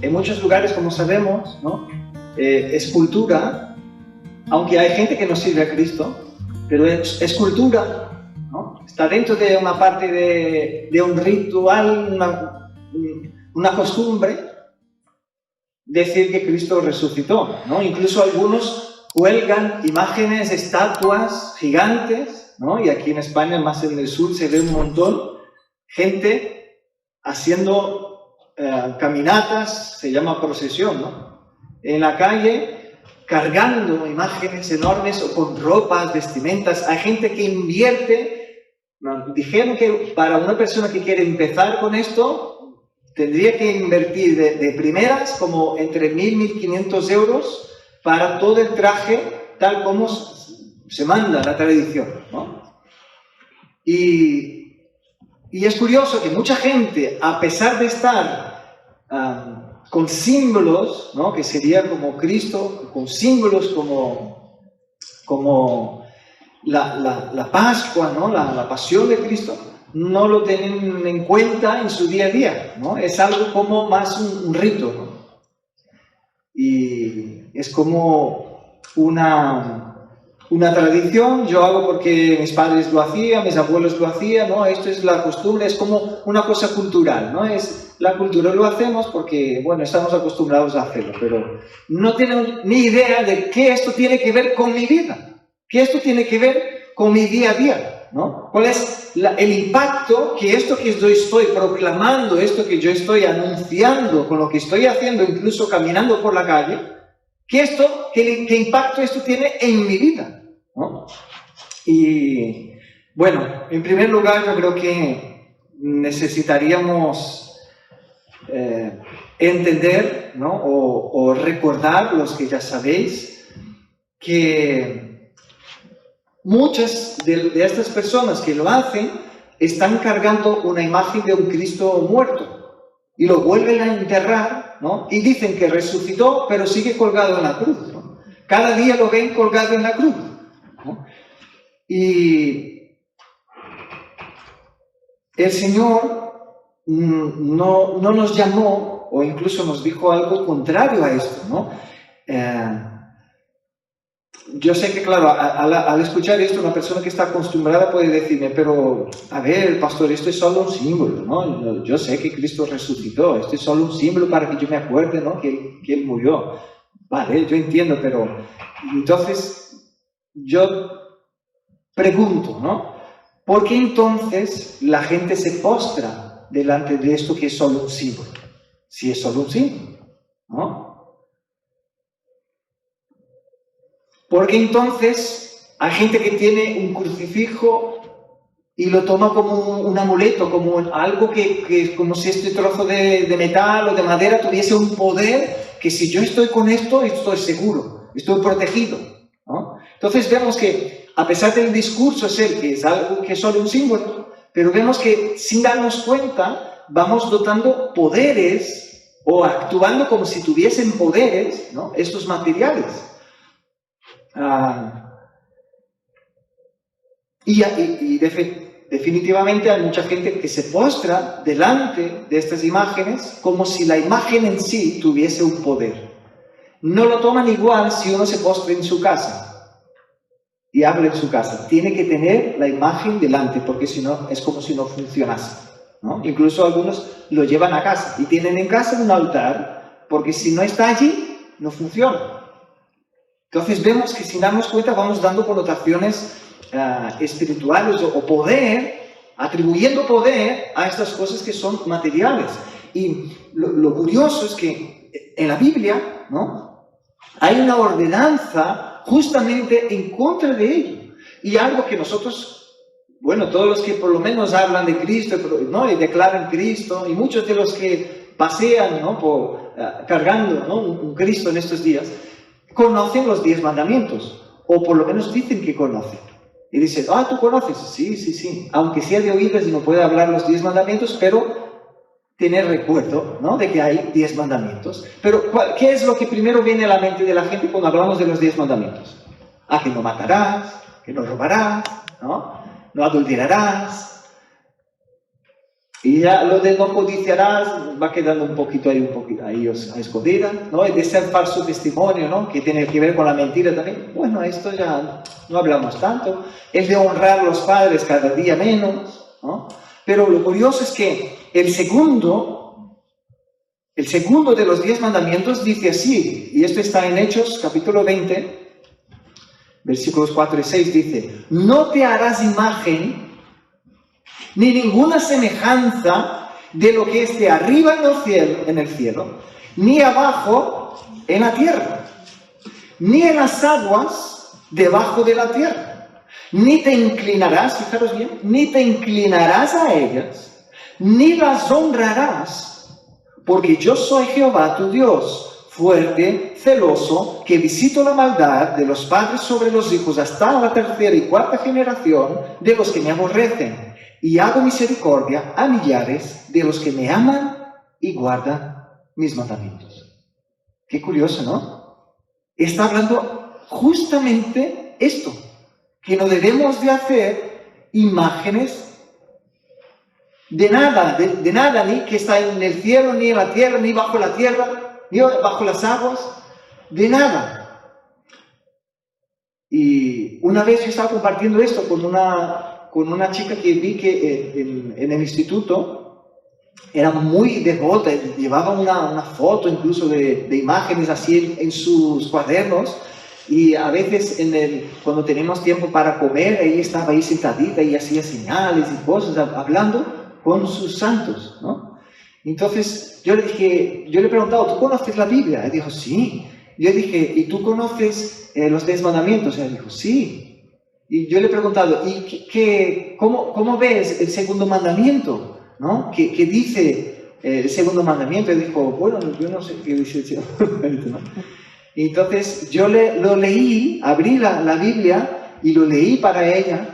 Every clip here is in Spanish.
en muchos lugares, como sabemos, ¿no? Es cultura, aunque hay gente que no sirve a Cristo, pero es cultura, ¿no? Está dentro de una parte de un ritual, una costumbre, decir que Cristo resucitó, ¿no? Incluso algunos cuelgan imágenes, estatuas gigantes, ¿no? Y aquí en España, más en el sur, se ve un montón, gente haciendo caminatas, se llama procesión, ¿no? En la calle, cargando imágenes enormes o con ropas, vestimentas. Hay gente que invierte. Dijeron que para una persona que quiere empezar con esto, tendría que invertir de primeras como entre 1.000 y 1.500 euros para todo el traje, tal como se manda la tradición, ¿no? Y es curioso que mucha gente, a pesar de estar con símbolos, ¿no? Que sería como Cristo, con símbolos como la Pascua, ¿no? La pasión de Cristo, no lo tienen en cuenta en su día a día, ¿no? Es algo como más un rito, ¿no? Y es como una tradición. Yo hago porque mis padres lo hacían, mis abuelos lo hacían, ¿no? Esto es la costumbre, es como una cosa cultural, ¿no? Es la cultura, lo hacemos porque, bueno, estamos acostumbrados a hacerlo, pero no tenemos ni idea de qué esto tiene que ver con mi vida, qué esto tiene que ver con mi día a día, ¿no? ¿Cuál es el impacto que esto que yo estoy proclamando, esto que yo estoy anunciando, con lo que estoy haciendo, incluso caminando por la calle, qué impacto esto tiene en mi vida, ¿no? Y bueno, en primer lugar, yo creo que necesitaríamos entender, ¿no? o recordar, los que ya sabéis, que muchas de estas personas que lo hacen están cargando una imagen de un Cristo muerto y lo vuelven a enterrar, ¿no? Y dicen que resucitó, pero sigue colgado en la cruz, ¿no? Cada día lo ven colgado en la cruz, ¿no? Y el Señor no nos llamó, o incluso nos dijo algo contrario a esto, ¿no? Yo sé que, claro, al escuchar esto, una persona que está acostumbrada puede decirme, pero, a ver, pastor, esto es solo un símbolo, ¿no? Yo sé que Cristo resucitó, esto es solo un símbolo para que yo me acuerde, ¿no? Que Él murió. Vale, yo entiendo, pero entonces yo pregunto, ¿no? ¿Por qué entonces la gente se postra delante de esto que es solo un símbolo? Si es solo un símbolo, ¿no? Porque entonces hay gente que tiene un crucifijo y lo toma como un amuleto, como algo que como si este trozo de metal o de madera tuviese un poder, que si yo estoy con esto, estoy seguro, estoy protegido, ¿no? Entonces vemos que, a pesar del discurso ser que es algo que es solo un símbolo, pero vemos que sin darnos cuenta vamos dotando poderes o actuando como si tuviesen poderes, ¿no? Estos materiales. Definitivamente hay mucha gente que se postra delante de estas imágenes como si la imagen en sí tuviese un poder. No lo toman igual si uno se postra en su casa y abre en su casa. Tiene que tener la imagen delante, porque si no es como si no funcionase, ¿no? Incluso algunos lo llevan a casa y tienen en casa un altar, porque si no está allí, no funciona. Entonces vemos que sin darnos cuenta vamos dando connotaciones espirituales o poder, atribuyendo poder a estas cosas que son materiales. Y lo curioso es que en la Biblia, ¿no? Hay una ordenanza justamente en contra de ello. Y algo que nosotros, bueno, todos los que por lo menos hablan de Cristo, ¿no? Y declaran Cristo, y muchos de los que pasean, ¿no? Cargando, ¿no? un Cristo en estos días, conocen los 10 mandamientos, o por lo menos dicen que conocen. Y dicen, ¿tú conoces? Sí. Aunque sea de oídas y no pueda hablar los 10 mandamientos, pero tener recuerdo, ¿no? De que hay 10 mandamientos. Pero, ¿qué es lo que primero viene a la mente de la gente cuando hablamos de los 10 mandamientos? Que no matarás, que no robarás, ¿no? No adulterarás. Y ya lo de no codiciarás va quedando un poquito ahí a escondida, ¿no? Y de ser falso testimonio, ¿no? Que tiene que ver con la mentira también. Bueno, esto ya no hablamos tanto. El de honrar a los padres cada día menos, ¿no? Pero lo curioso es que el segundo de los 10 mandamientos dice así, y esto está en Hechos capítulo 20, versículos 4 y 6, dice: no te harás imagen ni ninguna semejanza de lo que esté arriba en el cielo, ni abajo en la tierra, ni en las aguas debajo de la tierra. Ni te inclinarás, fijaros bien, ni te inclinarás a ellas, ni las honrarás, porque yo soy Jehová tu Dios, fuerte, celoso, que visito la maldad de los padres sobre los hijos hasta la tercera y cuarta generación de los que me aborrecen. Y hago misericordia a millares de los que me aman y guardan mis mandamientos. Qué curioso, ¿no? Está hablando justamente esto, que no debemos de hacer imágenes de nada, ni que está en el cielo, ni en la tierra, ni bajo la tierra, ni bajo las aguas, de nada. Y una vez yo estaba compartiendo esto con una chica que vi que en el instituto era muy devota, llevaba una foto incluso de imágenes así en sus cuadernos, y a veces cuando tenemos tiempo para comer, ella estaba ahí sentadita y hacía señales y cosas, hablando con sus santos, ¿no? Entonces yo le he preguntado: ¿tú conoces la Biblia? Él dijo: sí. Yo dije: ¿y tú conoces los 10 mandamientos? Él dijo: sí. Y yo le he preguntado: ¿y cómo ves el segundo mandamiento? ¿No? ¿Qué dice el segundo mandamiento? Y dijo: bueno, yo no sé qué dice el segundo mandamiento, ¿no? Y entonces yo lo leí, abrí la Biblia y lo leí para ella.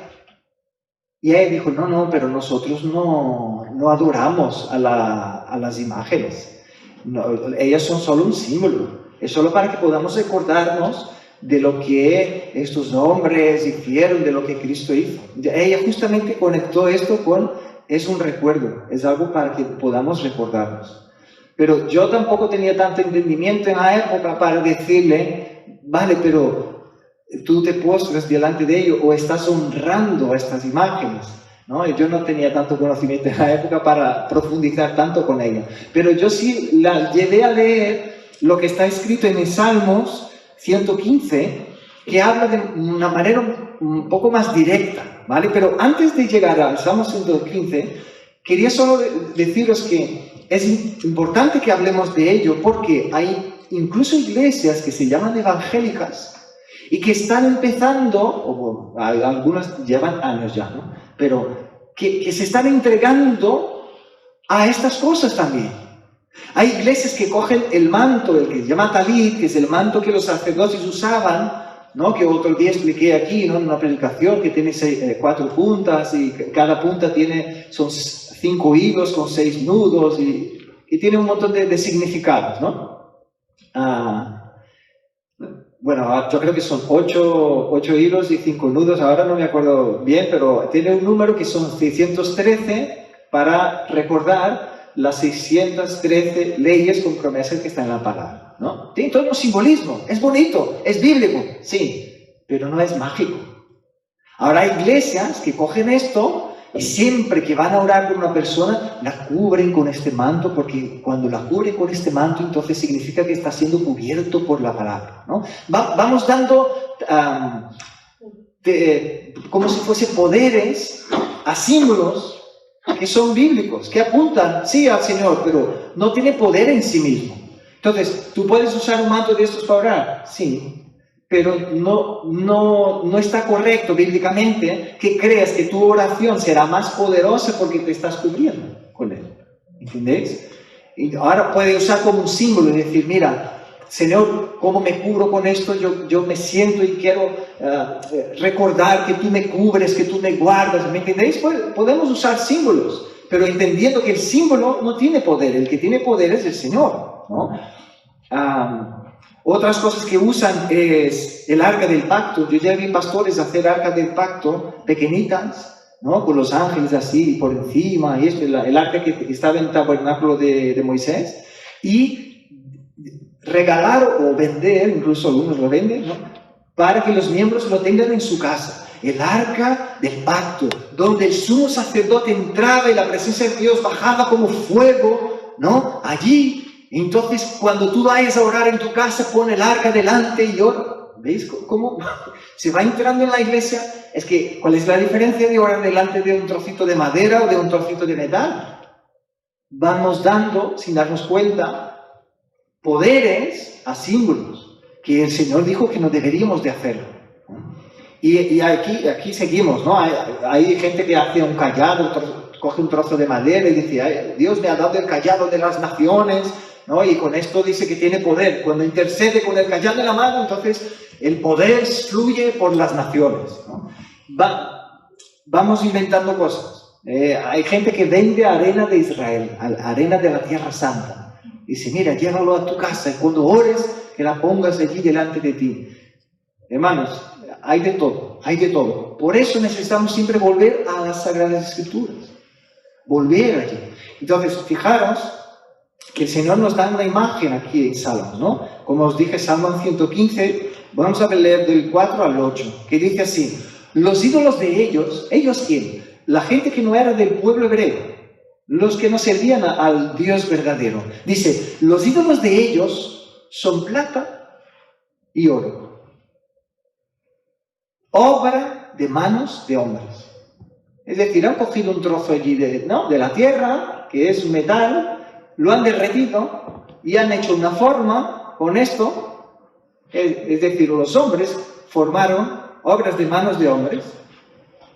Y ella dijo: no, pero nosotros no adoramos a las imágenes. No, ellas son solo un símbolo. Es solo para que podamos recordarnos de lo que estos hombres hicieron, de lo que Cristo hizo. Ella justamente conectó esto es un recuerdo, es algo para que podamos recordarnos. Pero yo tampoco tenía tanto entendimiento en la época para decirle: vale, pero tú te postras delante de ello o estás honrando a estas imágenes, ¿no? Y yo no tenía tanto conocimiento en la época para profundizar tanto con ella. Pero yo sí la llevé a leer lo que está escrito en el Salmos 115, que habla de una manera un poco más directa, ¿vale? Pero antes de llegar al Salmo 115, quería solo deciros que es importante que hablemos de ello, porque hay incluso iglesias que se llaman evangélicas y que están empezando, o algunas llevan años ya, ¿no? Pero que se están entregando a estas cosas también. Hay iglesias que cogen el manto, el que se llama talit, que es el manto que los sacerdotes usaban, ¿no? Que otro día expliqué aquí, ¿no? En una predicación, que tiene 4 puntas y cada punta son 5 hilos con 6 nudos y tiene un montón de significados, ¿no? Bueno, yo creo que son 8 hilos y 5 nudos, ahora no me acuerdo bien, pero tiene un número que son 613 para recordar las 613 leyes con promesas que están en la palabra, ¿no? Tiene todo un simbolismo, es bonito, es bíblico, sí, pero no es mágico. Ahora hay iglesias que cogen esto y siempre que van a orar por una persona, la cubren con este manto, porque cuando la cubren con este manto, entonces significa que está siendo cubierto por la palabra, ¿no? Vamos dando como si fuese poderes a símbolos que son bíblicos, que apuntan, sí, al Señor, pero no tiene poder en sí mismo. Entonces, ¿tú puedes usar un manto de estos para orar? Sí, pero no está correcto bíblicamente que creas que tu oración será más poderosa porque te estás cubriendo con él. ¿Entendéis? Y ahora puede usar como un símbolo y decir: mira, Señor, ¿cómo me cubro con esto? Yo me siento y quiero recordar que tú me cubres, que tú me guardas. ¿Me entendéis? Podemos usar símbolos, pero entendiendo que el símbolo no tiene poder. El que tiene poder es el Señor, ¿no? Otras cosas que usan es el arca del pacto. Yo ya vi pastores hacer arcas del pacto pequeñitas, ¿no? Con los ángeles así por encima, y esto, el arca que estaba en el tabernáculo de Moisés, y regalar o vender, incluso algunos lo venden, ¿no? Para que los miembros lo tengan en su casa. El arca del pacto, donde el sumo sacerdote entraba y la presencia de Dios bajaba como fuego, ¿no? Allí. Entonces, cuando tú vayas a orar en tu casa, pon el arca delante y ora. ¿Veis cómo se va entrando en la iglesia? Es que, ¿cuál es la diferencia de orar delante de un trocito de madera o de un trocito de metal? Vamos dando, sin darnos cuenta, poderes a símbolos que el Señor dijo que no deberíamos de hacerlo. Y aquí seguimos, ¿no? Hay gente que hace un callado, coge un trozo de madera y dice, ay, Dios me ha dado el callado de las naciones, ¿no? Y con esto dice que tiene poder. Cuando intercede con el callado en la mano, entonces el poder fluye por las naciones, ¿no? Vamos inventando cosas. Hay gente que vende arena de Israel, arena de la Tierra Santa. Dice, mira, llévalo a tu casa y cuando ores, que la pongas allí delante de ti. Hermanos, hay de todo, hay de todo. Por eso necesitamos siempre volver a las Sagradas Escrituras. Volver allí. Entonces, fijaros que el Señor nos da una imagen aquí en Salmos, ¿no? Como os dije, Salmo 115, vamos a leer del 4 al 8, que dice así, los ídolos de ellos, ¿ellos quién? La gente que no era del pueblo hebreo, los que no servían al Dios verdadero. Dice, los ídolos de ellos son plata y oro, obra de manos de hombres. Es decir, han cogido un trozo allí de la tierra, que es metal, lo han derretido y han hecho una forma con esto. Es decir, los hombres formaron obras de manos de hombres.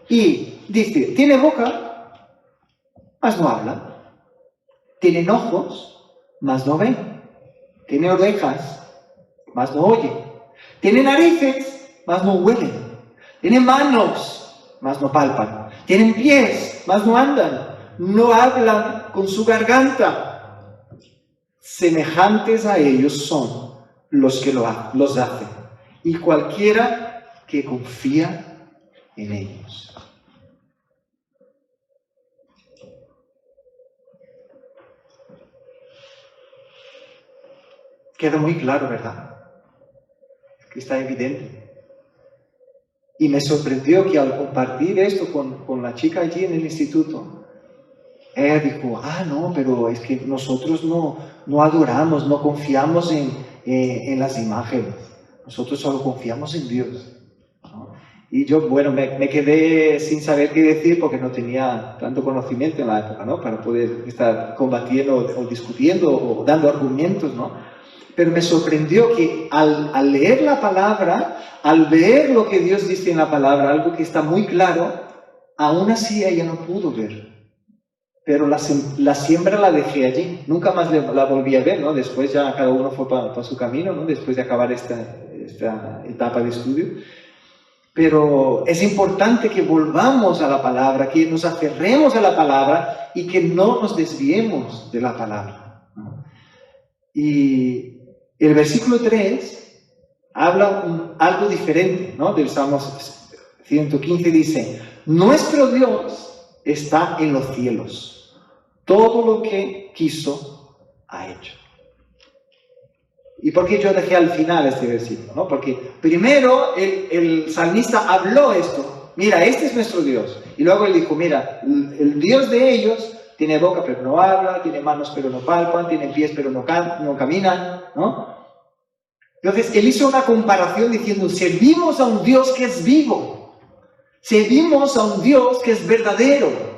Y dice, tiene boca, mas no habla. Tienen ojos, mas no ven. Tiene orejas, mas no oye. Tiene narices, mas no huelen. Tiene manos, mas no palpan. Tienen pies, mas no andan. No hablan con su garganta. Semejantes a ellos son los que los hacen. Y cualquiera que confía en ellos. Queda muy claro, ¿verdad? Que está evidente. Y me sorprendió que al compartir esto con la chica allí en el instituto, ella dijo, no, pero es que nosotros no adoramos, no confiamos en las imágenes. Nosotros solo confiamos en Dios, ¿no? Y yo, bueno, me quedé sin saber qué decir porque no tenía tanto conocimiento en la época, ¿no? Para poder estar combatiendo o discutiendo o dando argumentos, ¿no? Pero me sorprendió que al leer la palabra, al ver lo que Dios dice en la palabra, algo que está muy claro, aún así ella no pudo ver. Pero la siembra la dejé allí. Nunca más la volví a ver, ¿no? Después ya cada uno fue para su camino, ¿no? Después de acabar esta etapa de estudio. Pero es importante que volvamos a la palabra, que nos aferremos a la palabra y que no nos desviemos de la palabra, ¿no? Y el versículo 3 habla algo diferente, ¿no? Del Salmo 115 dice, nuestro Dios está en los cielos. Todo lo que quiso ha hecho. ¿Y por qué yo dejé al final este versículo, ¿no? Porque primero el salmista habló esto. Mira, este es nuestro Dios. Y luego él dijo, mira, el Dios de ellos tiene boca pero no habla, tiene manos pero no palpan, tiene pies pero no caminan, ¿no? Entonces él hizo una comparación diciendo, servimos a un Dios que es vivo. Servimos a un Dios que es verdadero.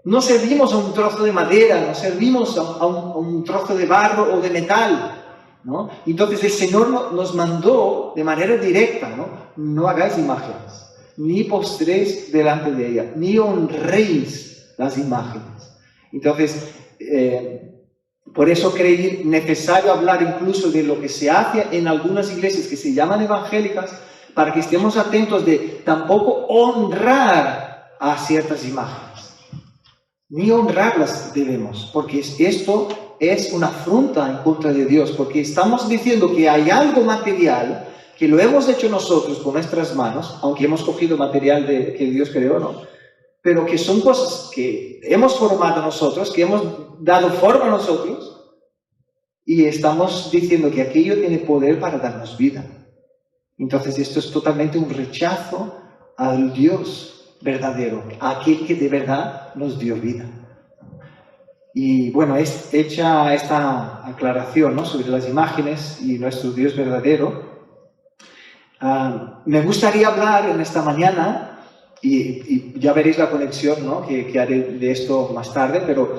No servimos a un trozo de madera, no servimos a un trozo de barro o de metal, ¿no? Entonces el Señor nos mandó de manera directa, ¿no? No hagáis imágenes, ni postréis delante de ella, ni honréis las imágenes. Entonces, por eso creí necesario hablar incluso de lo que se hace en algunas iglesias que se llaman evangélicas, para que estemos atentos de tampoco honrar a ciertas imágenes. Ni honrarlas debemos, porque esto es una afrenta en contra de Dios, porque estamos diciendo que hay algo material que lo hemos hecho nosotros con nuestras manos, aunque hemos cogido material que Dios creó, ¿no? pero que son cosas que hemos formado nosotros, que hemos dado forma a nosotros, y estamos diciendo que aquello tiene poder para darnos vida. Entonces esto es totalmente un rechazo al Dios verdadero, a aquel que de verdad nos dio vida. Y bueno, es hecha esta aclaración, ¿no?, sobre las imágenes y nuestro Dios verdadero. Me gustaría hablar en esta mañana, y ya veréis la conexión, ¿no?, que haré de esto más tarde, pero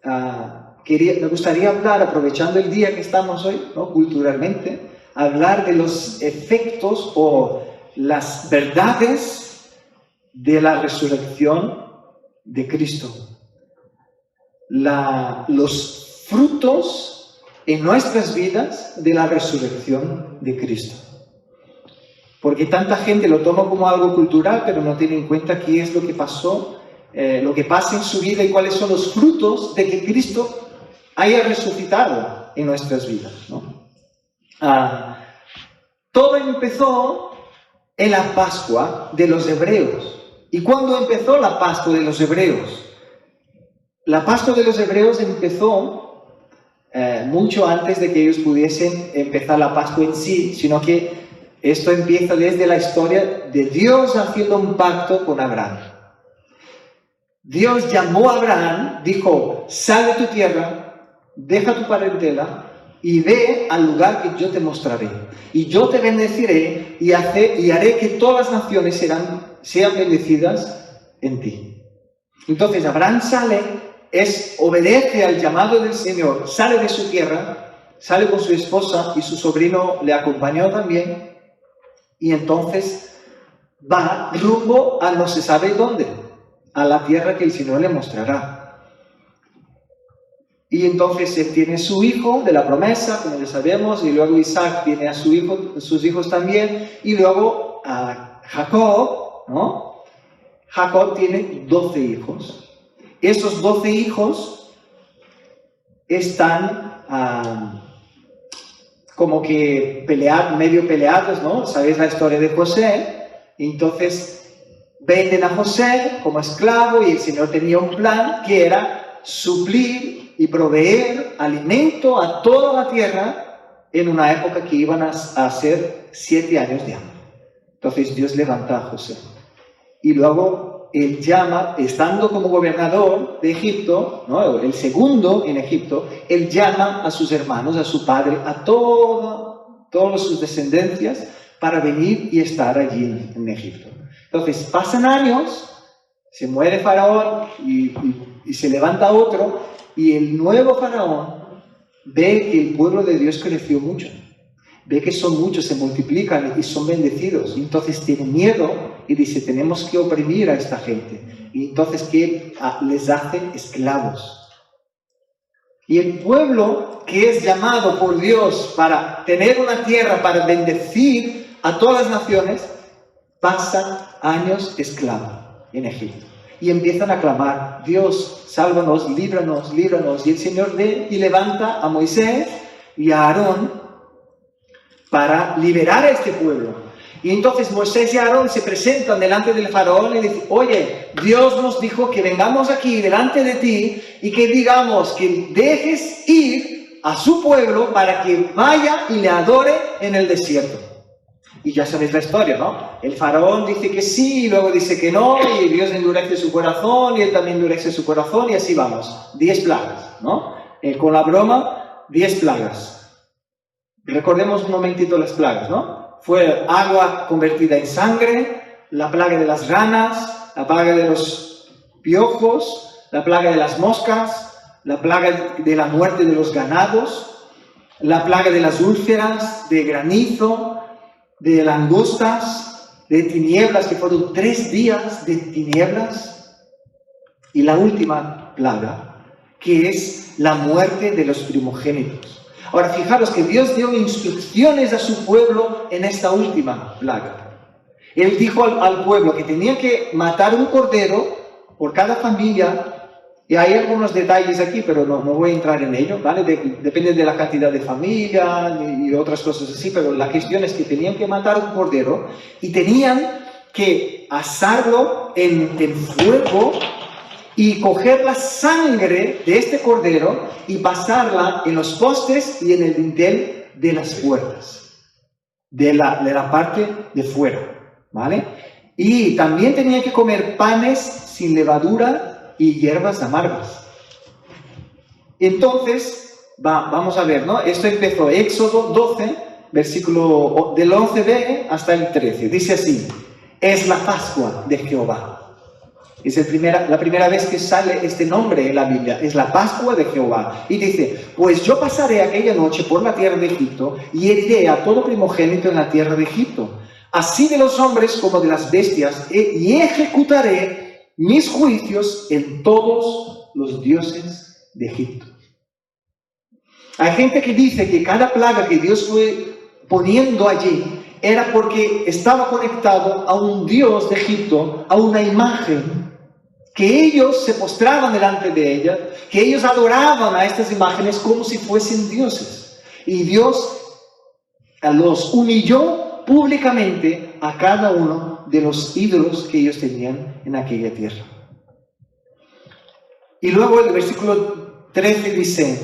me gustaría hablar, aprovechando el día que estamos hoy, ¿no?, culturalmente, hablar de los efectos o las verdades de la resurrección de Cristo. Los frutos en nuestras vidas de la resurrección de Cristo. Porque tanta gente lo toma como algo cultural, pero no tiene en cuenta qué es lo que pasó, lo que pasa en su vida y cuáles son los frutos de que Cristo haya resucitado en nuestras vidas, ¿no? Todo empezó en la Pascua de los hebreos. ¿Y cuándo empezó la Pascua de los hebreos? La Pascua de los hebreos empezó mucho antes de que ellos pudiesen empezar la Pascua en sí, sino que esto empieza desde la historia de Dios haciendo un pacto con Abraham. Dios llamó a Abraham, dijo: sal de tu tierra, deja tu parentela y ve al lugar que yo te mostraré. Y yo te bendeciré y haré que todas las naciones sean bendecidas en ti. Entonces Abraham obedece al llamado del Señor, sale de su tierra, sale con su esposa y su sobrino le acompañó también, y entonces va rumbo a no se sabe dónde, a la tierra que el Señor le mostrará. Y entonces él tiene su hijo de la promesa, como ya sabemos, y luego Isaac tiene a sus hijos también, y luego a Jacob, ¿no? Jacob tiene 12 hijos. Esos 12 hijos están como que medio peleados, ¿no? Sabéis la historia de José. Entonces venden a José como esclavo y el Señor tenía un plan que era suplir y proveer alimento a toda la tierra en una época que iban a ser 7 años de hambre. Entonces Dios levanta a José. Y luego él llama, estando como gobernador de Egipto, ¿no?, el segundo en Egipto, él llama a sus hermanos, a su padre, a todas sus descendencias para venir y estar allí en Egipto. Entonces pasan años, se muere Faraón y se levanta otro, y el nuevo Faraón ve que el pueblo de Dios creció mucho. Ve que son muchos, se multiplican y son bendecidos. Y entonces tiene miedo y dice: tenemos que oprimir a esta gente. Y entonces, ¿qué? Les hacen esclavos. Y el pueblo que es llamado por Dios para tener una tierra, para bendecir a todas las naciones, pasan años esclavos en Egipto. Y empiezan a clamar: Dios, sálvanos, líbranos, líbranos. Y el Señor ve y levanta a Moisés y a Aarón para liberar a este pueblo. Y entonces Moisés y Aarón se presentan delante del faraón y dicen: oye, Dios nos dijo que vengamos aquí delante de ti y que digamos que dejes ir a su pueblo para que vaya y le adore en el desierto. Y ya sabéis la historia, ¿no? El faraón dice que sí, y luego dice que no, y Dios endurece su corazón, y él también endurece su corazón, y así vamos. 10 plagas, ¿no? Con la broma, 10 plagas. Recordemos un momentito las plagas, ¿no? Fue agua convertida en sangre, la plaga de las ranas, la plaga de los piojos, la plaga de las moscas, la plaga de la muerte de los ganados, la plaga de las úlceras, de granizo, de langostas, de tinieblas, que fueron 3 días de tinieblas, y la última plaga, que es la muerte de los primogénitos. Ahora, fijaros que Dios dio instrucciones a su pueblo en esta última plaga. Él dijo al pueblo que tenía que matar un cordero por cada familia, y hay algunos detalles aquí, pero no voy a entrar en ello, ¿vale? Depende de la cantidad de familia y otras cosas así, pero la cuestión es que tenían que matar un cordero y tenían que asarlo en fuego y coger la sangre de este cordero y pasarla en los postes y en el dintel de las puertas, de la parte de fuera, ¿vale? Y también tenía que comer panes sin levadura y hierbas amargas. Entonces, vamos a ver, ¿no? Esto empezó Éxodo 12, versículo del 11b hasta el 13. Dice así: es la Pascua de Jehová. Es la primera vez que sale este nombre en la Biblia. Es la Pascua de Jehová. Y dice: pues yo pasaré aquella noche por la tierra de Egipto y heriré a todo primogénito en la tierra de Egipto, así de los hombres como de las bestias, y ejecutaré mis juicios en todos los dioses de Egipto. Hay gente que dice que cada plaga que Dios fue poniendo allí era porque estaba conectado a un dios de Egipto, a una imagen, que ellos se postraban delante de ella, que ellos adoraban a estas imágenes como si fuesen dioses. Y Dios los humilló públicamente a cada uno de los ídolos que ellos tenían en aquella tierra. Y luego el versículo 13 dice: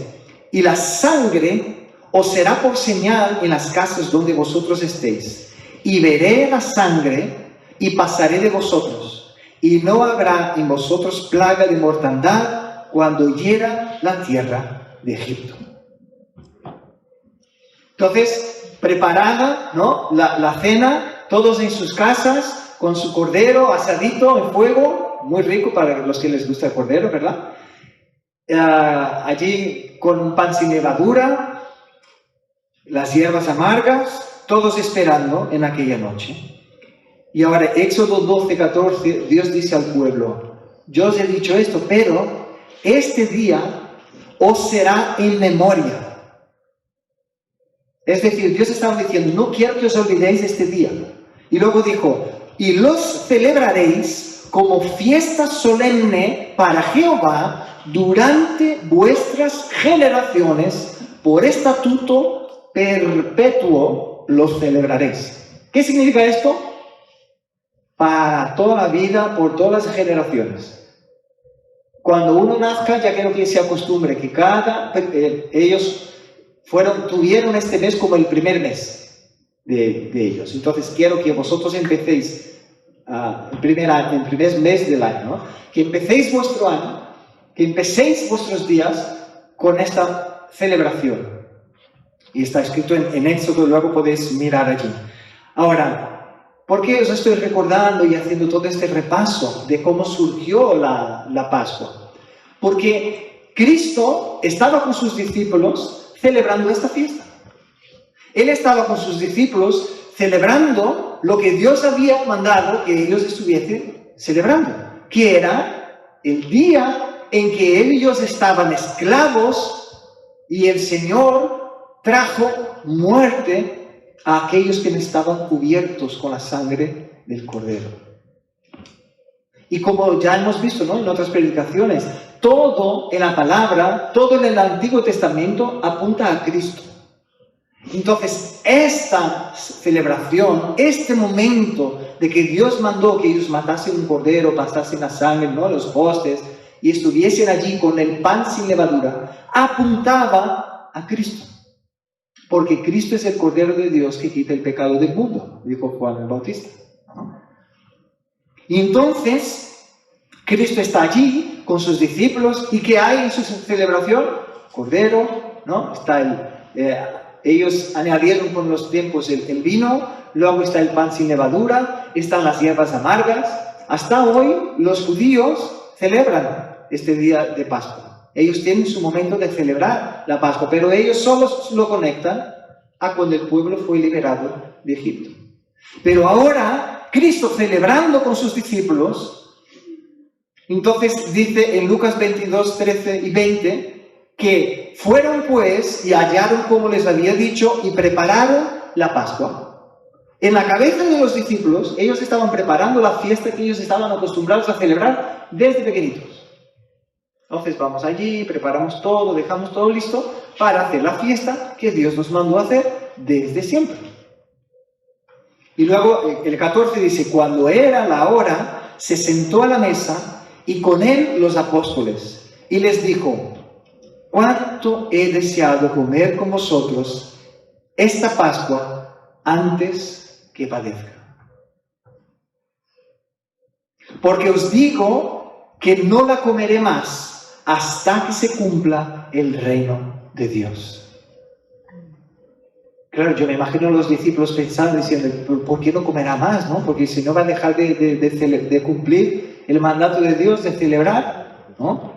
y la sangre os será por señal en las casas donde vosotros estéis, y veré la sangre y pasaré de vosotros, y no habrá en vosotros plaga de mortandad cuando hiera la tierra de Egipto. Entonces, preparada, ¿no?, la cena, todos en sus casas, con su cordero asadito en fuego, muy rico para los que les gusta el cordero, ¿verdad? Allí con un pan sin levadura, las hierbas amargas, todos esperando en aquella noche. Y ahora, Éxodo 12, 14, Dios dice al pueblo: yo os he dicho esto, pero este día os será en memoria. Es decir, Dios estaba diciendo: no quiero que os olvidéis de este día. Y luego dijo: y los celebraréis como fiesta solemne para Jehová durante vuestras generaciones, por estatuto perpetuo los celebraréis. ¿Qué significa esto? Para toda la vida, por todas las generaciones. Cuando uno nazca, ya quiero que se acostumbre que ellos tuvieron este mes como el primer mes de ellos. Entonces quiero que vosotros empecéis el primer mes del año, ¿no? Que empecéis vuestro año, que empecéis vuestros días con esta celebración. Y está escrito en Éxodo, luego podéis mirar allí. Ahora, ¿por qué os estoy recordando y haciendo todo este repaso de cómo surgió la Pascua? Porque Cristo estaba con sus discípulos celebrando esta fiesta. Él estaba con sus discípulos celebrando lo que Dios había mandado que ellos estuviesen celebrando, que era el día en que ellos estaban esclavos y el Señor trajo muerte a aquellos que estaban cubiertos con la sangre del Cordero. Y como ya hemos visto, ¿no?, en otras predicaciones, todo en la palabra, todo en el Antiguo Testamento apunta a Cristo. Entonces, esta celebración, este momento de que Dios mandó que ellos matasen un cordero, pasasen la sangre, ¿no?, los postes, y estuviesen allí con el pan sin levadura, apuntaba a Cristo. Porque Cristo es el Cordero de Dios que quita el pecado del mundo, dijo Juan el Bautista, ¿no? Y entonces, Cristo está allí con sus discípulos, ¿y qué hay en su celebración? Cordero, ¿no? Está ellos añadieron con los tiempos el vino, luego está el pan sin levadura, están las hierbas amargas. Hasta hoy los judíos celebran este día de Pascua. Ellos tienen su momento de celebrar la Pascua, pero ellos solo lo conectan a cuando el pueblo fue liberado de Egipto. Pero ahora, Cristo celebrando con sus discípulos, entonces dice en Lucas 22, 13 y 20, que fueron pues y hallaron como les había dicho y prepararon la Pascua. En la cabeza de los discípulos, ellos estaban preparando la fiesta que ellos estaban acostumbrados a celebrar desde pequeñitos. Entonces vamos allí, preparamos todo, dejamos todo listo para hacer la fiesta que Dios nos mandó a hacer desde siempre. Y luego el 14 dice, cuando era la hora, se sentó a la mesa y con él los apóstoles. Y les dijo, cuánto he deseado comer con vosotros esta Pascua antes que padezca. Porque os digo que no la comeré más hasta que se cumpla el reino de Dios. Claro, yo me imagino a los discípulos pensando, diciendo, ¿por qué no comerá más? ¿No? Porque si no va a dejar de cumplir el mandato de Dios de celebrar, ¿no?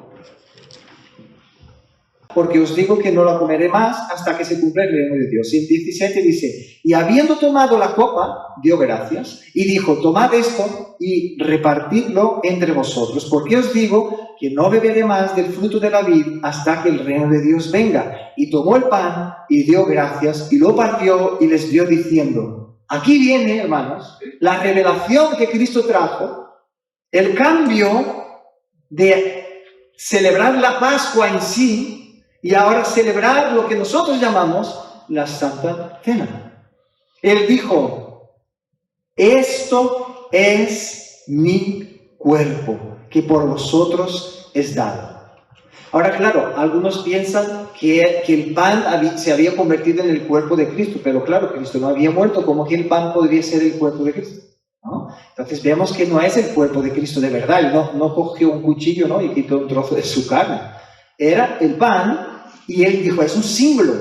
Porque os digo que no la comeré más hasta que se cumpla el reino de Dios. Y el 17 dice, y habiendo tomado la copa, dio gracias, y dijo, tomad esto y repartidlo entre vosotros, porque os digo que no beberé más del fruto de la vid hasta que el reino de Dios venga. Y tomó el pan y dio gracias, y lo partió y les dio diciendo, aquí viene, hermanos, la revelación que Cristo trajo, el cambio de celebrar la Pascua en sí, y ahora celebrar lo que nosotros llamamos la Santa Cena. Él dijo, esto es mi cuerpo, que por vosotros es dado. Ahora, claro, algunos piensan que el pan se había convertido en el cuerpo de Cristo, pero claro, Cristo no había muerto, ¿cómo que el pan podría ser el cuerpo de Cristo? ¿No? Entonces vemos que no es el cuerpo de Cristo de verdad, él no cogió un cuchillo, ¿no? Y quitó un trozo de su carne. Era el pan, y él dijo, es un símbolo.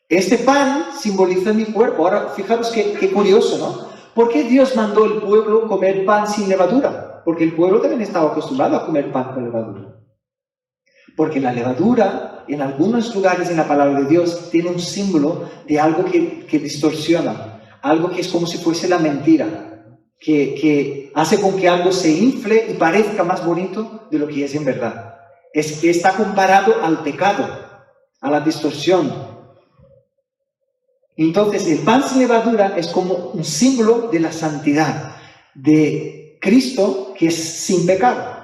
Este pan simboliza mi cuerpo. Ahora, fijaros qué curioso, ¿no? ¿Por qué Dios mandó al pueblo comer pan sin levadura? Porque el pueblo también estaba acostumbrado a comer pan con levadura. Porque la levadura, en algunos lugares en la palabra de Dios, tiene un símbolo de algo que distorsiona, algo que es como si fuese la mentira, que hace con que algo se infle y parezca más bonito de lo que es en verdad. Es que está comparado al pecado, a la distorsión. Entonces, el pan sin levadura es como un símbolo de la santidad, de Cristo que es sin pecado.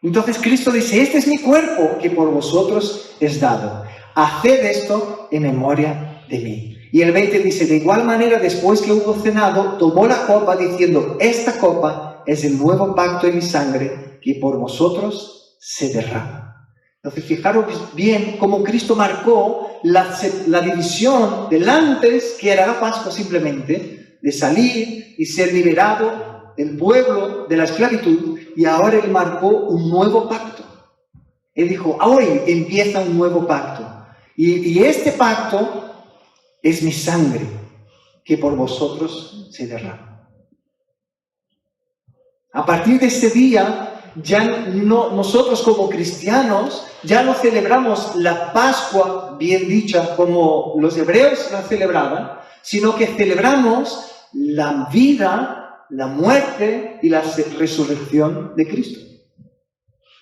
Entonces, Cristo dice, este es mi cuerpo que por vosotros es dado. Haced esto en memoria de mí. Y el 20 dice, de igual manera, después que hubo cenado, tomó la copa diciendo, esta copa es el nuevo pacto en mi sangre, que por vosotros se derrama. Entonces, fijaros bien cómo Cristo marcó la división del antes, que era la Pascua simplemente, de salir y ser liberado del pueblo, de la esclavitud, y ahora Él marcó un nuevo pacto. Él dijo, hoy empieza un nuevo pacto. Y este pacto es mi sangre, que por vosotros se derrama. A partir de este día, ya no, nosotros como cristianos ya no celebramos la Pascua bien dicha como los hebreos la celebraban, sino que celebramos la vida, la muerte y la resurrección de Cristo.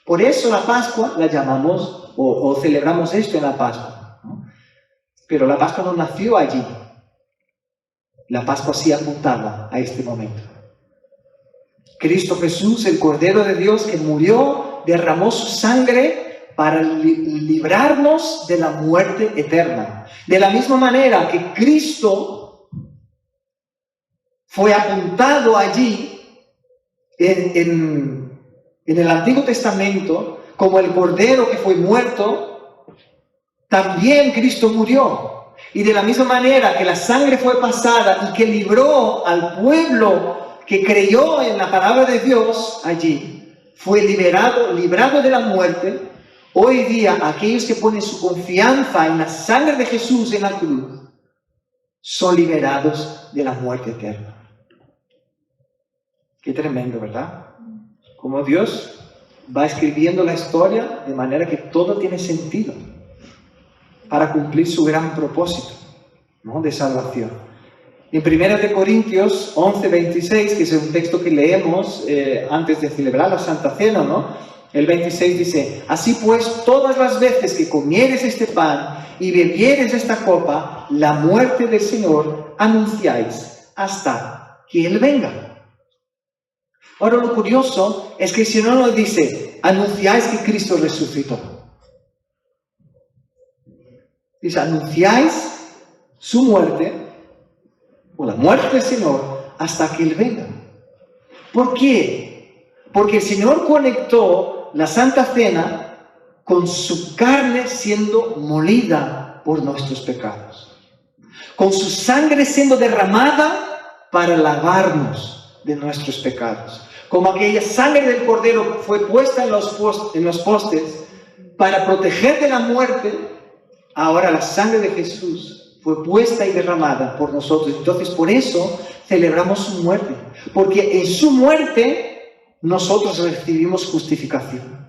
Por eso la Pascua la llamamos o celebramos esto en la Pascua, ¿no? Pero la Pascua no nació allí. La Pascua sí apuntaba a este momento. Cristo Jesús, el Cordero de Dios que murió, derramó su sangre para librarnos de la muerte eterna. De la misma manera que Cristo fue apuntado allí en el Antiguo Testamento como el Cordero que fue muerto, también Cristo murió. Y de la misma manera que la sangre fue pasada y que libró al pueblo que creyó en la palabra de Dios allí, fue librado de la muerte. Hoy día, aquellos que ponen su confianza en la sangre de Jesús en la cruz, son liberados de la muerte eterna. Qué tremendo, ¿verdad? Como Dios va escribiendo la historia de manera que todo tiene sentido para cumplir su gran propósito, ¿no?, de salvación. En 1 Corintios 11:26, que es un texto que leemos antes de celebrar la Santa Cena, ¿no? El 26 dice, así pues, todas las veces que comieres este pan y bebieres esta copa, la muerte del Señor anunciáis hasta que Él venga. Ahora, lo curioso es que si no nos dice, anunciáis que Cristo resucitó. Dice, anunciáis su muerte o la muerte del Señor hasta que Él venga. ¿Por qué? Porque el Señor conectó la Santa Cena con su carne siendo molida por nuestros pecados, con su sangre siendo derramada para lavarnos de nuestros pecados. Como aquella sangre del Cordero fue puesta en los postes para proteger de la muerte, ahora la sangre de Jesús fue puesta y derramada por nosotros. Entonces, por eso celebramos su muerte, porque en su muerte nosotros recibimos justificación.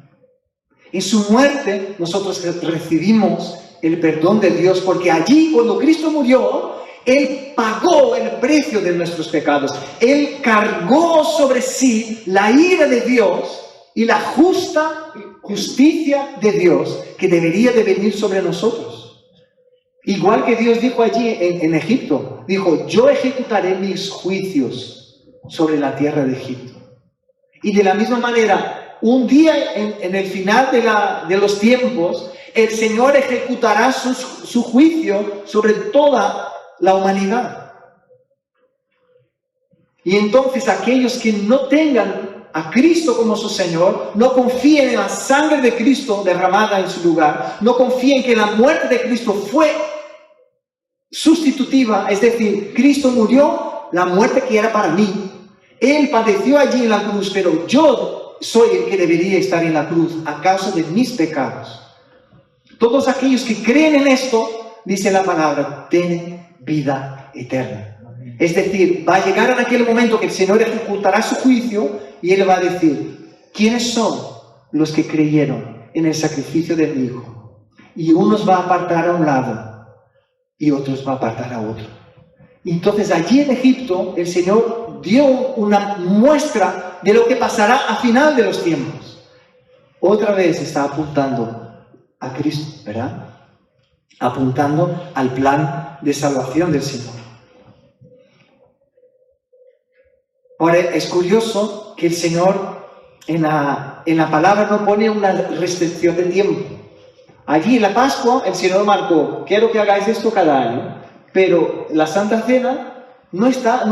En su muerte nosotros recibimos el perdón de Dios, porque allí, cuando Cristo murió, Él pagó el precio de nuestros pecados. Él cargó sobre sí la ira de Dios y la justicia de Dios que debería de venir sobre nosotros. Igual que Dios dijo allí en Egipto, dijo: yo ejecutaré mis juicios sobre la tierra de Egipto. Y de la misma manera, un día en el final de los tiempos, el Señor ejecutará su juicio sobre toda la humanidad. Y entonces aquellos que no tengan a Cristo como su Señor, no confíen en la sangre de Cristo derramada en su lugar, no confíen que la muerte de Cristo fue sustitutiva, es decir, Cristo murió la muerte que era para mí. Él padeció allí en la cruz, pero yo soy el que debería estar en la cruz a causa de mis pecados. Todos aquellos que creen en esto, dice la palabra, tienen vida eterna. Es decir, va a llegar en aquel momento que el Señor ejecutará su juicio y Él va a decir: ¿quiénes son los que creyeron en el sacrificio de mi Hijo? Y unos va a apartar a un lado y otros va a apartar a otro. Y entonces allí en Egipto el Señor dio una muestra de lo que pasará a final de los tiempos. Otra vez está apuntando a Cristo, ¿verdad? Apuntando al plan de salvación del Señor. Ahora, es curioso que el Señor en la palabra no pone una restricción de tiempo. Allí en la Pascua el Señor marcó: quiero que hagáis esto cada año, pero la Santa Cena no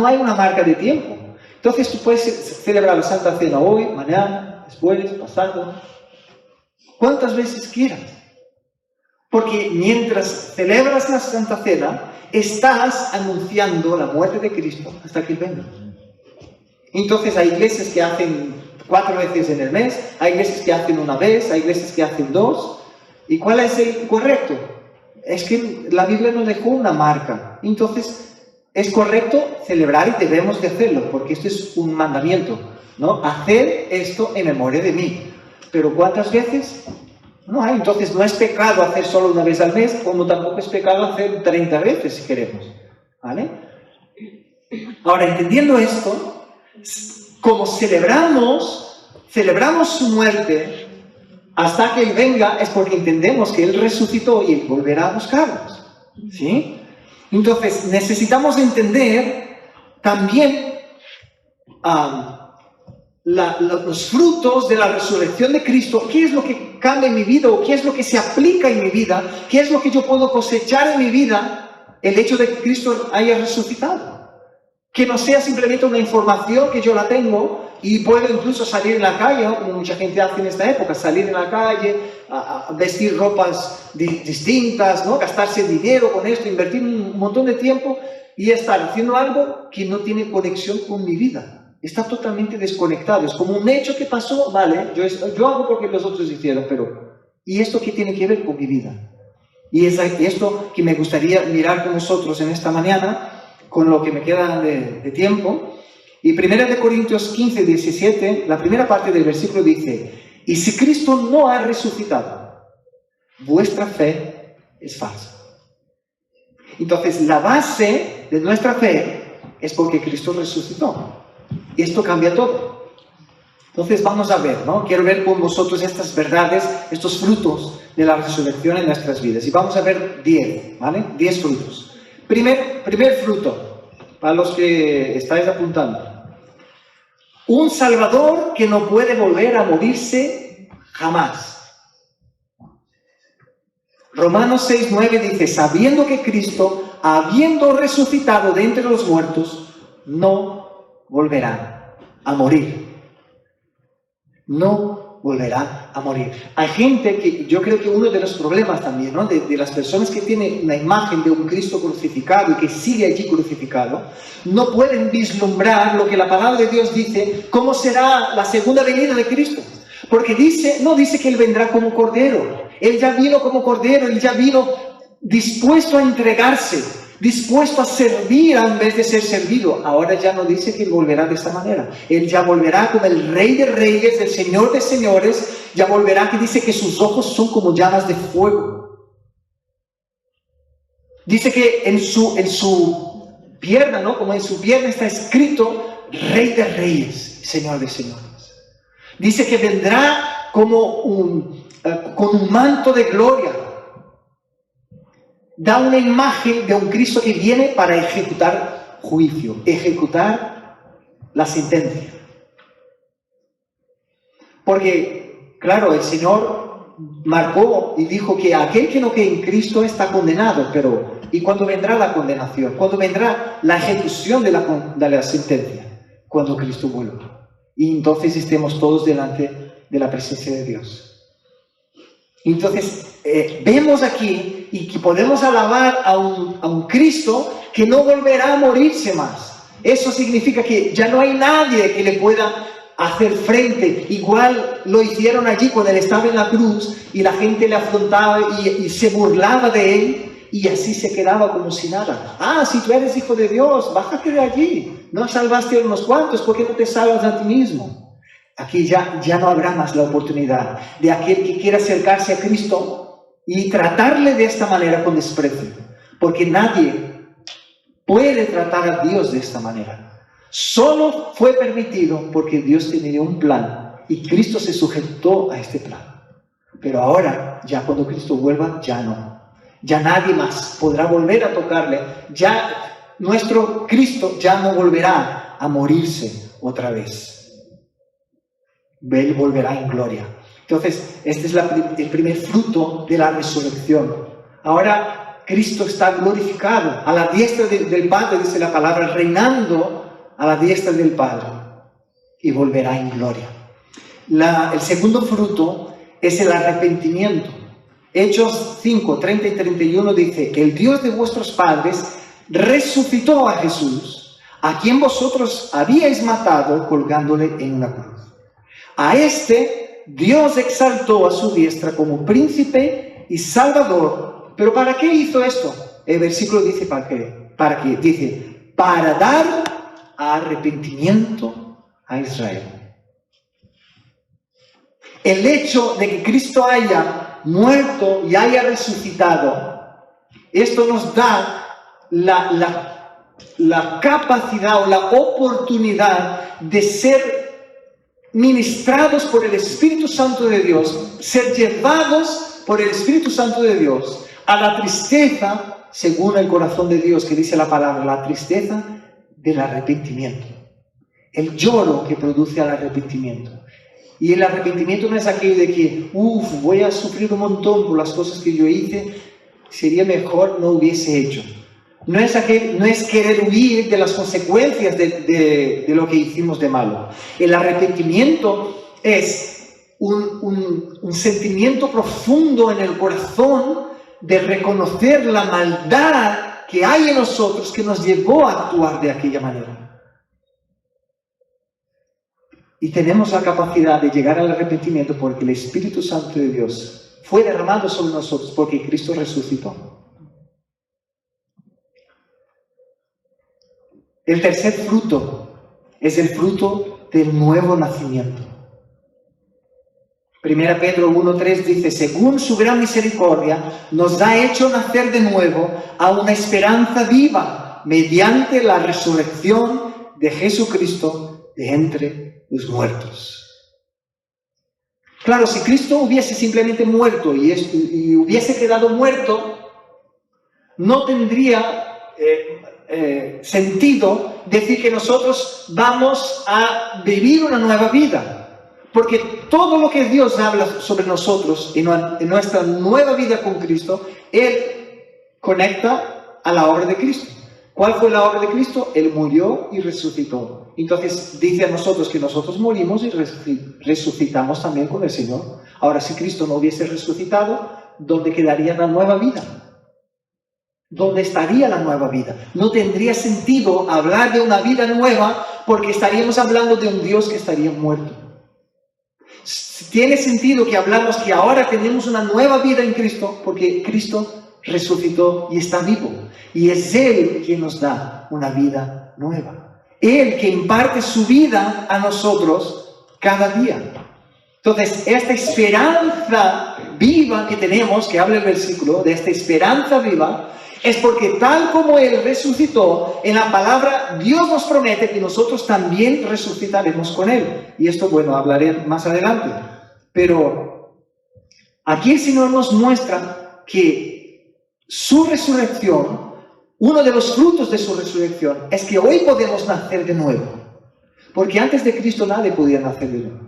hay una marca de tiempo. Entonces tú puedes celebrar la Santa Cena hoy, mañana, después, pasado, cuantas veces quieras. Porque mientras celebras la Santa Cena, estás anunciando la muerte de Cristo hasta que Él venga. Entonces hay iglesias que hacen 4 veces en el mes, hay iglesias que hacen una vez, hay iglesias que hacen 2. ¿Y cuál es el correcto? Es que la Biblia nos dejó una marca. Entonces es correcto celebrar y debemos de hacerlo, porque esto es un mandamiento, ¿no? Hacer esto en memoria de mí. Pero ¿cuántas veces? No hay. Entonces no es pecado hacer solo una vez al mes, como tampoco es pecado hacer 30 veces si queremos, ¿vale? Ahora, entendiendo esto, como celebramos su muerte hasta que Él venga, es porque entendemos que Él resucitó y Él volverá a buscarnos, ¿sí? Entonces necesitamos entender también los frutos de la resurrección de Cristo. ¿Qué es lo que cambia en mi vida? ¿O qué es lo que se aplica en mi vida? ¿Qué es lo que yo puedo cosechar en mi vida? El hecho de que Cristo haya resucitado. Que no sea simplemente una información que yo la tengo y puedo incluso salir en la calle, ¿no? Como mucha gente hace en esta época, salir en la calle, a vestir ropas distintas, ¿no? Gastarse dinero con esto, invertir un montón de tiempo y estar haciendo algo que no tiene conexión con mi vida. Está totalmente desconectado. Es como un hecho que pasó, vale, yo hago porque los otros hicieron, pero ¿y esto qué tiene que ver con mi vida? Y es esto que me gustaría mirar con nosotros en esta mañana, con lo que me queda de tiempo. Y 1 Corintios 15, 17, la primera parte del versículo dice: y si Cristo no ha resucitado, vuestra fe es falsa. Entonces la base de nuestra fe es porque Cristo resucitó. Y esto cambia todo. Entonces vamos a ver, ¿no? Quiero ver con vosotros estas verdades, estos frutos de la resurrección en nuestras vidas. Y vamos a ver 10, ¿vale? 10 frutos. Primer fruto, para los que estáis apuntando. Un Salvador que no puede volver a morirse jamás. Romanos 6:9 dice: sabiendo que Cristo habiendo resucitado de entre los muertos, no volverán a morir. No volverá a morir. Hay gente que, yo creo que uno de los problemas también, ¿no? de las personas que tienen una imagen de un Cristo crucificado y que sigue allí crucificado, no pueden vislumbrar lo que la palabra de Dios dice, cómo será la segunda venida de Cristo. Porque no dice que Él vendrá como cordero. Él ya vino como cordero, Él ya vino dispuesto a entregarse, dispuesto a servir en vez de ser servido. Ahora ya no dice que Él volverá de esta manera. Él ya volverá como el Rey de Reyes, el Señor de Señores. Ya volverá, que dice que sus ojos son como llamas de fuego. Dice que en su pierna, ¿no? Como en su pierna está escrito Rey de Reyes, Señor de Señores. Dice que vendrá como con un manto de gloria. Da una imagen de un Cristo que viene para ejecutar juicio, ejecutar la sentencia. Porque, claro, el Señor marcó y dijo que aquel que no cree en Cristo está condenado, pero ¿y cuándo vendrá la condenación? ¿Cuándo vendrá la ejecución de la sentencia? Cuando Cristo vuelva. Y entonces estemos todos delante de la presencia de Dios. Entonces, vemos aquí y que podemos alabar a un Cristo que no volverá a morirse más. Eso significa que ya no hay nadie que le pueda hacer frente. Igual lo hicieron allí cuando Él estaba en la cruz y la gente le afrontaba y se burlaba de Él. Y así se quedaba como si nada. Ah, si tú eres hijo de Dios, bájate de allí. No salvaste a unos cuantos, ¿por qué no te salvas a ti mismo? Aquí ya no habrá más la oportunidad de aquel que quiera acercarse a Cristo y tratarle de esta manera con desprecio. Porque nadie puede tratar a Dios de esta manera. Solo fue permitido porque Dios tenía un plan y Cristo se sujetó a este plan. Pero ahora, ya cuando Cristo vuelva, ya no. Ya nadie más podrá volver a tocarle. Ya nuestro Cristo ya no volverá a morirse otra vez. Él volverá en gloria. Entonces, este es el primer fruto de la resurrección. Ahora Cristo está glorificado a la diestra del Padre, dice la palabra, reinando a la diestra del Padre. Y volverá en gloria. El segundo fruto es el arrepentimiento. Hechos 5, 30 y 31 dice: el Dios de vuestros padres resucitó a Jesús, a quien vosotros habíais matado colgándole en una cruz. A este Dios exaltó a su diestra como príncipe y salvador. ¿Pero para qué hizo esto? El versículo dice ¿para qué? ¿Para qué? Dice, para dar arrepentimiento a Israel. El hecho de que Cristo haya muerto y haya resucitado, esto nos da la capacidad o la oportunidad de ser ministrados por el Espíritu Santo de Dios, ser llevados por el Espíritu Santo de Dios a la tristeza según el corazón de Dios, que dice la palabra, la tristeza del arrepentimiento, el lloro que produce el arrepentimiento. Y el arrepentimiento no es aquello de que, voy a sufrir un montón por las cosas que yo hice, sería mejor no hubiese hecho. No es querer huir de las consecuencias de lo que hicimos de malo. El arrepentimiento es un sentimiento profundo en el corazón de reconocer la maldad que hay en nosotros que nos llevó a actuar de aquella manera. Y tenemos la capacidad de llegar al arrepentimiento porque el Espíritu Santo de Dios fue derramado sobre nosotros porque Cristo resucitó. El tercer fruto es el fruto del nuevo nacimiento. 1 Pedro 1:3 dice, según su gran misericordia, nos ha hecho nacer de nuevo a una esperanza viva mediante la resurrección de Jesucristo de entre los muertos. Claro, si Cristo hubiese simplemente muerto y hubiese quedado muerto, no tendría sentido decir que nosotros vamos a vivir una nueva vida. Porque todo lo que Dios habla sobre nosotros en nuestra nueva vida con Cristo, Él conecta a la obra de Cristo. ¿Cuál fue la obra de Cristo? Él murió y resucitó. Entonces dice a nosotros que nosotros morimos y resucitamos también con el Señor. Ahora, si Cristo no hubiese resucitado, ¿dónde quedaría la nueva vida? ¿Dónde estaría la nueva vida? No tendría sentido hablar de una vida nueva porque estaríamos hablando de un Dios que estaría muerto. Tiene sentido que hablamos que ahora tenemos una nueva vida en Cristo porque Cristo resucitó y está vivo. Y es Él quien nos da una vida nueva. Él que imparte su vida a nosotros cada día. Entonces, esta esperanza viva que tenemos, que habla el versículo, de esta esperanza viva, es porque tal como Él resucitó, en la palabra Dios nos promete que nosotros también resucitaremos con Él. Y esto, bueno, hablaré más adelante. Pero aquí el Señor nos muestra que su resurrección, uno de los frutos de su resurrección, es que hoy podemos nacer de nuevo. Porque antes de Cristo nadie podía nacer de nuevo.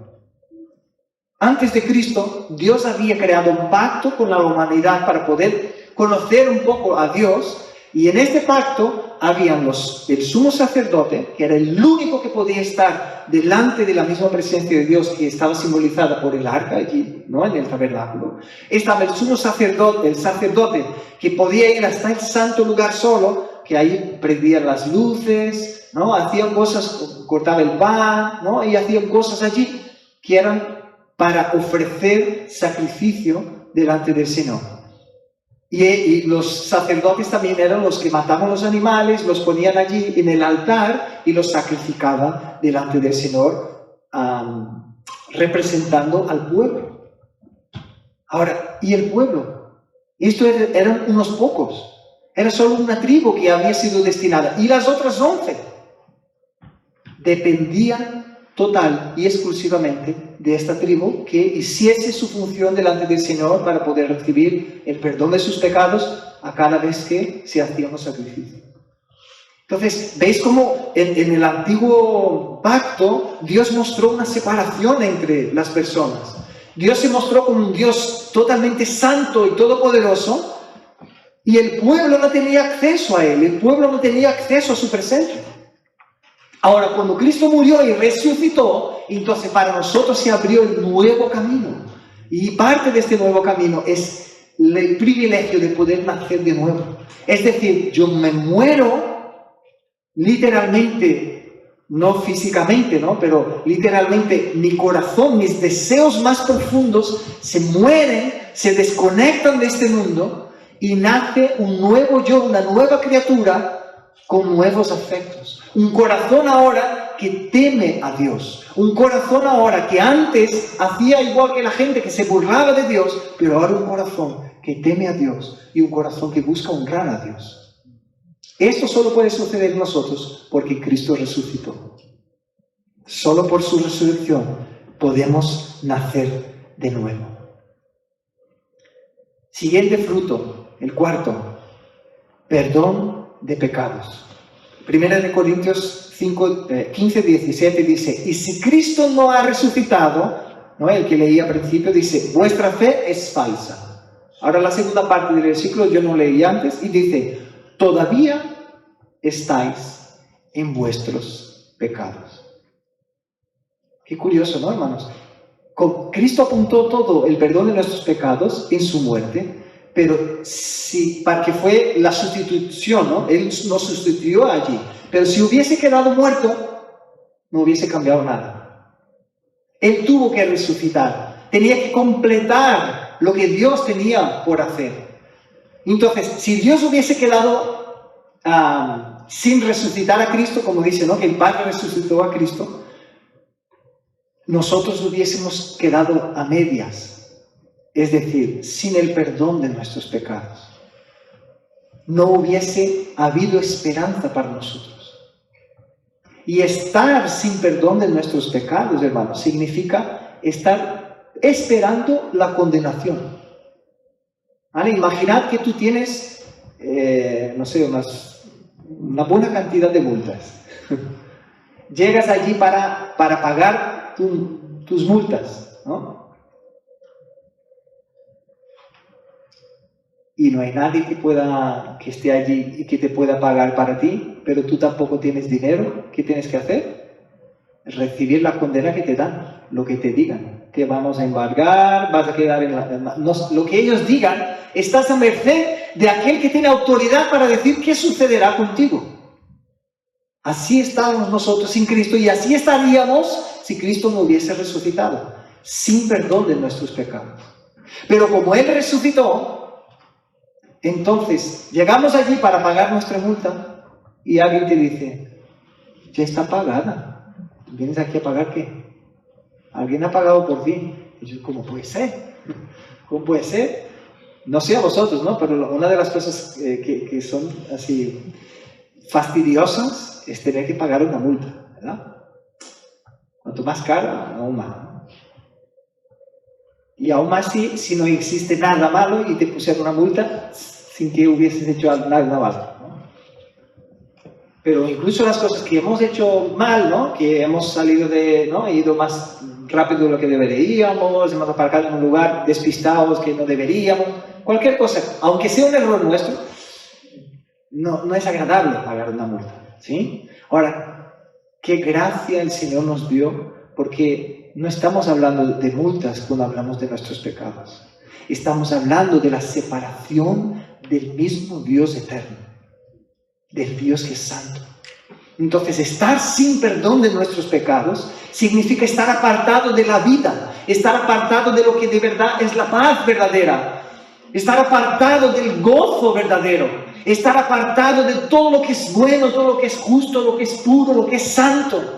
Antes de Cristo, Dios había creado un pacto con la humanidad para poder conocer un poco a Dios, y en este pacto habían el sumo sacerdote, que era el único que podía estar delante de la misma presencia de Dios, que estaba simbolizada por el arca allí, ¿no? En el tabernáculo. Estaba el sumo sacerdote, el sacerdote que podía ir hasta el santo lugar solo, que ahí prendía las luces, ¿no? Hacían cosas, cortaba el pan, ¿no? Y hacían cosas allí que eran para ofrecer sacrificio delante del Señor. Y los sacerdotes también eran los que mataban los animales, los ponían allí en el altar y los sacrificaban delante del Señor, representando al pueblo. Ahora, ¿y el pueblo? Esto eran unos pocos. Era solo una tribu que había sido destinada. Y las otras 11 dependían total y exclusivamente de esta tribu que hiciese su función delante del Señor para poder recibir el perdón de sus pecados a cada vez que se hacía un sacrificio. Entonces, ¿veis cómo en el antiguo pacto Dios mostró una separación entre las personas? Dios se mostró como un Dios totalmente santo y todopoderoso, y el pueblo no tenía acceso a Él, el pueblo no tenía acceso a su presencia. Ahora, cuando Cristo murió y resucitó, entonces para nosotros se abrió el nuevo camino. Y parte de este nuevo camino es el privilegio de poder nacer de nuevo. Es decir, yo me muero literalmente, no físicamente, ¿no? Pero literalmente mi corazón, mis deseos más profundos se mueren, se desconectan de este mundo y nace un nuevo yo, una nueva criatura con nuevos afectos. Un corazón ahora que teme a Dios. Un corazón ahora que antes hacía igual que la gente que se burlaba de Dios, pero ahora un corazón que teme a Dios y un corazón que busca honrar a Dios. Esto solo puede suceder en nosotros porque Cristo resucitó. Solo por su resurrección podemos nacer de nuevo. Siguiente fruto, el cuarto, perdón de pecados. Primera de Corintios 15, 17 dice, y si Cristo no ha resucitado, ¿no? El que leí al principio dice, vuestra fe es falsa. Ahora la segunda parte del versículo yo no leí antes y dice, todavía estáis en vuestros pecados. Qué curioso, ¿no, hermanos? Cristo apuntó todo el perdón de nuestros pecados en su muerte, pero si, para que fue la sustitución, ¿no? Él nos sustituyó allí. Pero si hubiese quedado muerto, no hubiese cambiado nada. Él tuvo que resucitar. Tenía que completar lo que Dios tenía por hacer. Entonces, si Dios hubiese quedado sin resucitar a Cristo, como dice, ¿no? Que el Padre resucitó a Cristo, nosotros hubiésemos quedado a medias. Es decir, sin el perdón de nuestros pecados. No hubiese habido esperanza para nosotros. Y estar sin perdón de nuestros pecados, hermanos, significa estar esperando la condenación. ¿Vale? Imaginad que tú tienes, no sé, una buena cantidad de multas. Llegas allí para pagar tus multas, ¿no? y no hay nadie que esté allí y que te pueda pagar para ti, pero tú tampoco tienes dinero, ¿qué tienes que hacer? Recibir la condena que te dan, lo que te digan. Te vamos a embargar, vas a quedar lo que ellos digan, estás a merced de aquel que tiene autoridad para decir qué sucederá contigo. Así estábamos nosotros sin Cristo y así estaríamos si Cristo no hubiese resucitado, sin perdón de nuestros pecados. Pero como Él resucitó, entonces llegamos allí para pagar nuestra multa y alguien te dice, ya está pagada. ¿Vienes aquí a pagar qué? Alguien ha pagado por ti. Y yo, ¿cómo puede ser? ¿Cómo puede ser? No sé a vosotros, ¿no? Pero una de las cosas que son así fastidiosas es tener que pagar una multa, ¿verdad? Cuanto más cara, aún más. Y aún más si no existe nada malo y te pusieron una multa sin que hubieses hecho nada malo, ¿no? Pero incluso las cosas que hemos hecho mal, ¿no? Que hemos salido ¿no? Ido más rápido de lo que deberíamos, hemos aparcado en un lugar despistados que no deberíamos, cualquier cosa, aunque sea un error nuestro, no es agradable pagar una multa, ¿sí? Ahora, qué gracia el Señor nos dio, porque no estamos hablando de multas cuando hablamos de nuestros pecados. Estamos hablando de la separación del mismo Dios eterno, del Dios que es santo. Entonces, estar sin perdón de nuestros pecados significa estar apartado de la vida, estar apartado de lo que de verdad es la paz verdadera, estar apartado del gozo verdadero, estar apartado de todo lo que es bueno, todo lo que es justo, lo que es puro, lo que es santo.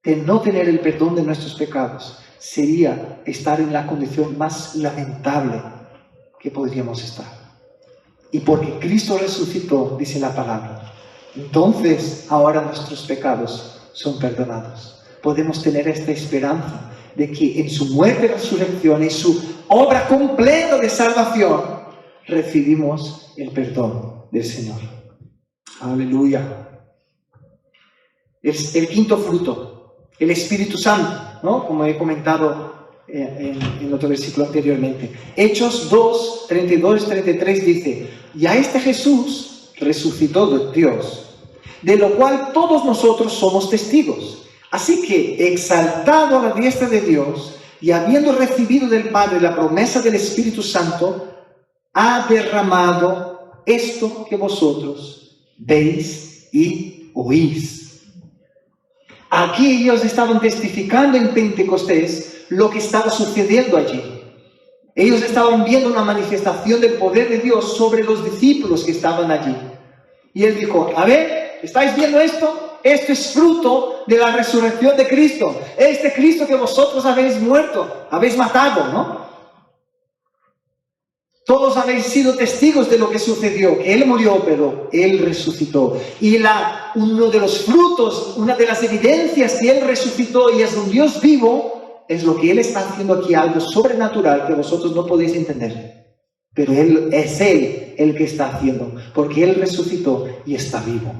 De no tener el perdón de nuestros pecados sería estar en la condición más lamentable que podríamos estar. Y porque Cristo resucitó, dice la palabra, entonces ahora nuestros pecados son perdonados. Podemos tener esta esperanza de que en su muerte y resurrección, en su obra completa de salvación, recibimos el perdón del Señor. Aleluya. Es el quinto fruto, el Espíritu Santo, ¿no? Como he comentado en otro versículo anteriormente. Hechos 2, 32, 33 dice, y a este Jesús resucitó de Dios, de lo cual todos nosotros somos testigos. Así que, exaltado a la diestra de Dios, y habiendo recibido del Padre la promesa del Espíritu Santo, ha derramado esto que vosotros veis y oís. Aquí ellos estaban testificando en Pentecostés lo que estaba sucediendo allí. Ellos estaban viendo una manifestación del poder de Dios sobre los discípulos que estaban allí. Y Él dijo, a ver, ¿estáis viendo esto? Esto es fruto de la resurrección de Cristo. Este Cristo que vosotros habéis muerto, habéis matado, ¿no? Todos habéis sido testigos de lo que sucedió, que Él murió, pero Él resucitó. Y uno de los frutos, una de las evidencias que Él resucitó y es un Dios vivo, es lo que Él está haciendo aquí, algo sobrenatural que vosotros no podéis entender. Pero es Él el que está haciendo, porque Él resucitó y está vivo.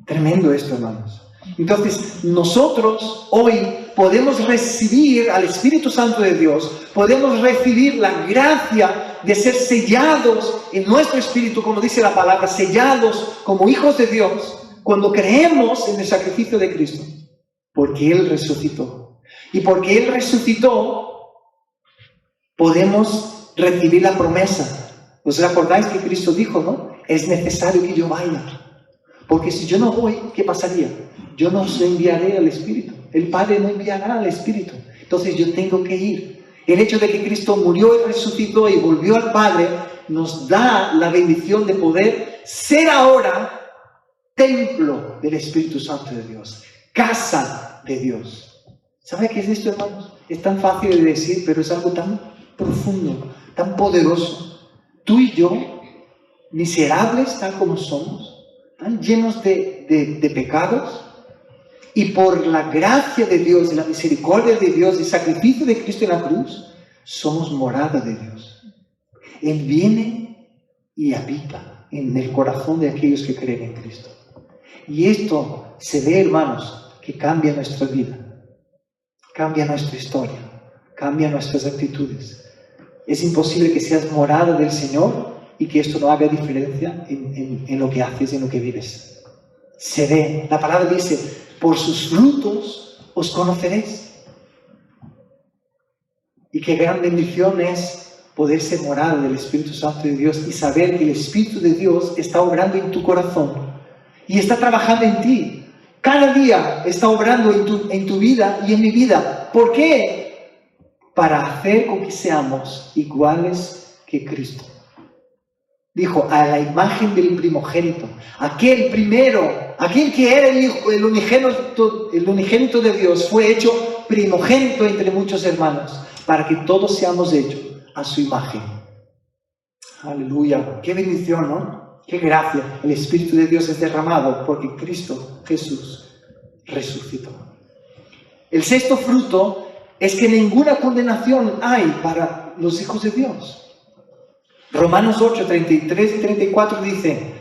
Tremendo esto, hermanos. Entonces, nosotros hoy podemos recibir al Espíritu Santo de Dios, podemos recibir la gracia de ser sellados en nuestro espíritu, como dice la palabra, sellados como hijos de Dios, cuando creemos en el sacrificio de Cristo, porque Él resucitó. Y porque Él resucitó, podemos recibir la promesa. ¿Os acordáis que Cristo dijo, no? Es necesario que yo vaya. Porque si yo no voy, ¿qué pasaría? Yo no os enviaré al Espíritu. El Padre no enviará al Espíritu. Entonces yo tengo que ir. El hecho de que Cristo murió y resucitó y volvió al Padre nos da la bendición de poder ser ahora templo del Espíritu Santo de Dios, casa de Dios. ¿Sabe qué es esto, hermanos? Es tan fácil de decir, pero es algo tan profundo, tan poderoso. Tú y yo, miserables tal como somos, tan llenos de pecados, y por la gracia de Dios, y la misericordia de Dios, el sacrificio de Cristo en la cruz, somos morada de Dios. Él viene y habita en el corazón de aquellos que creen en Cristo. Y esto se ve, hermanos, que cambia nuestra vida, cambia nuestra historia, cambia nuestras actitudes. Es imposible que seas morada del Señor y que esto no haga diferencia en lo que haces, en lo que vives. Se ve, la palabra dice, por sus frutos os conoceréis. Y qué gran bendición es poder ser morada del Espíritu Santo de Dios y saber que el Espíritu de Dios está obrando en tu corazón y está trabajando en ti. Cada día está obrando en tu vida y en mi vida. ¿Por qué? Para hacer con que seamos iguales que Cristo. Dijo, a la imagen del primogénito, aquel primero, aquel que era el unigénito de Dios, fue hecho primogénito entre muchos hermanos, para que todos seamos hechos a su imagen. Aleluya, qué bendición, ¿no? Qué gracia. El Espíritu de Dios es derramado porque Cristo Jesús resucitó. El sexto fruto es que ninguna condenación hay para los hijos de Dios. Romanos 8, 33 y 34 dice,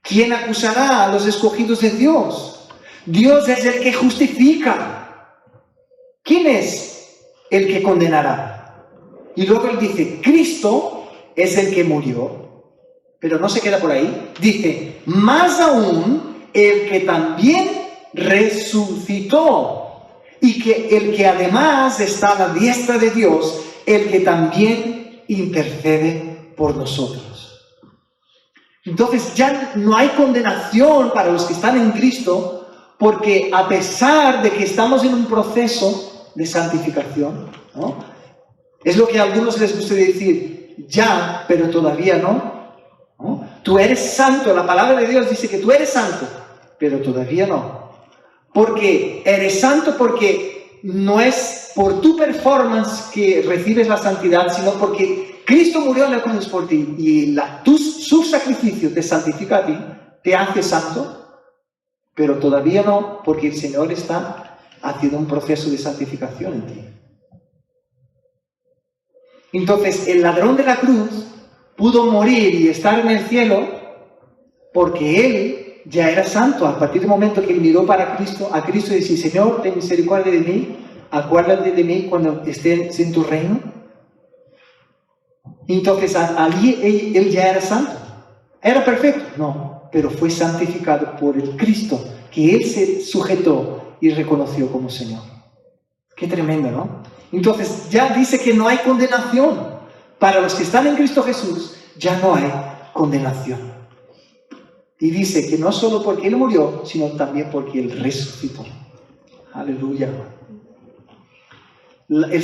¿quién acusará a los escogidos de Dios? Dios es el que justifica. ¿Quién es el que condenará? Y luego él dice, Cristo es el que murió, pero no se queda por ahí. Dice, más aún el que también resucitó y que el que además está a la diestra de Dios, el que también intercede por nosotros. Entonces ya no hay condenación para los que están en Cristo, porque a pesar de que estamos en un proceso de santificación, ¿no? Es lo que a algunos les gusta decir, ya, pero todavía no, ¿no? Tú eres santo, la palabra de Dios dice que tú eres santo, pero todavía no. Porque eres santo porque no es por tu performance que recibes la santidad, sino porque Cristo murió en la cruz por ti y su sacrificio te santifica a ti, te hace santo, pero todavía no, porque el Señor está haciendo un proceso de santificación en ti. Entonces, el ladrón de la cruz pudo morir y estar en el cielo porque él ya era santo. A partir del momento que él miró para Cristo, a Cristo y decía, Señor, ten misericordia de mí, acuérdate de mí cuando estés en tu reino. Entonces, allí él ya era santo. ¿Era perfecto? No, pero fue santificado por el Cristo, que él se sujetó y reconoció como Señor. Qué tremendo, ¿no? Entonces, ya dice que no hay condenación. Para los que están en Cristo Jesús, ya no hay condenación. Y dice que no solo porque él murió, sino también porque él resucitó. Aleluya. El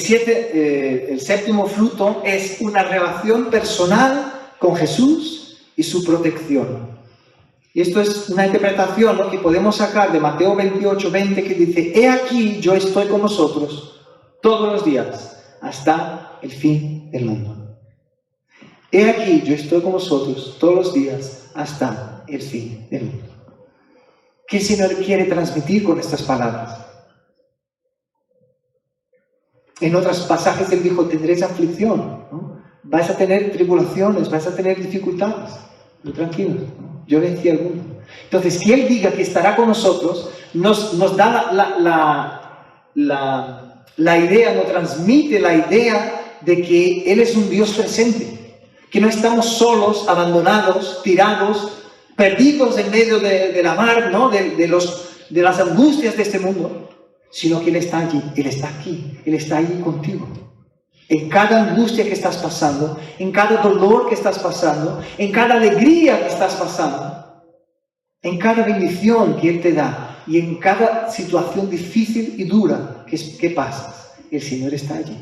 séptimo fruto es una relación personal con Jesús y su protección. Y esto es una interpretación, ¿no?, que podemos sacar de Mateo 28, 20, que dice, he aquí yo estoy con vosotros todos los días hasta el fin del mundo. He aquí yo estoy con vosotros todos los días hasta el fin del mundo. ¿Qué el Señor quiere transmitir con estas palabras? En otros pasajes él dijo, tendréis aflicción, ¿no? Vais a tener tribulaciones, vais a tener dificultades. Muy tranquilos, ¿no? Yo vencí alguno. Entonces, que él diga que estará con nosotros, nos da la idea, nos transmite la idea de que él es un Dios presente, que no estamos solos, abandonados, tirados, perdidos en medio de la mar, ¿no?, de las angustias de este mundo, sino que él está allí, él está aquí, él está allí contigo. En cada angustia que estás pasando, en cada dolor que estás pasando, en cada alegría que estás pasando, en cada bendición que él te da y en cada situación difícil y dura que pasas, el Señor está allí,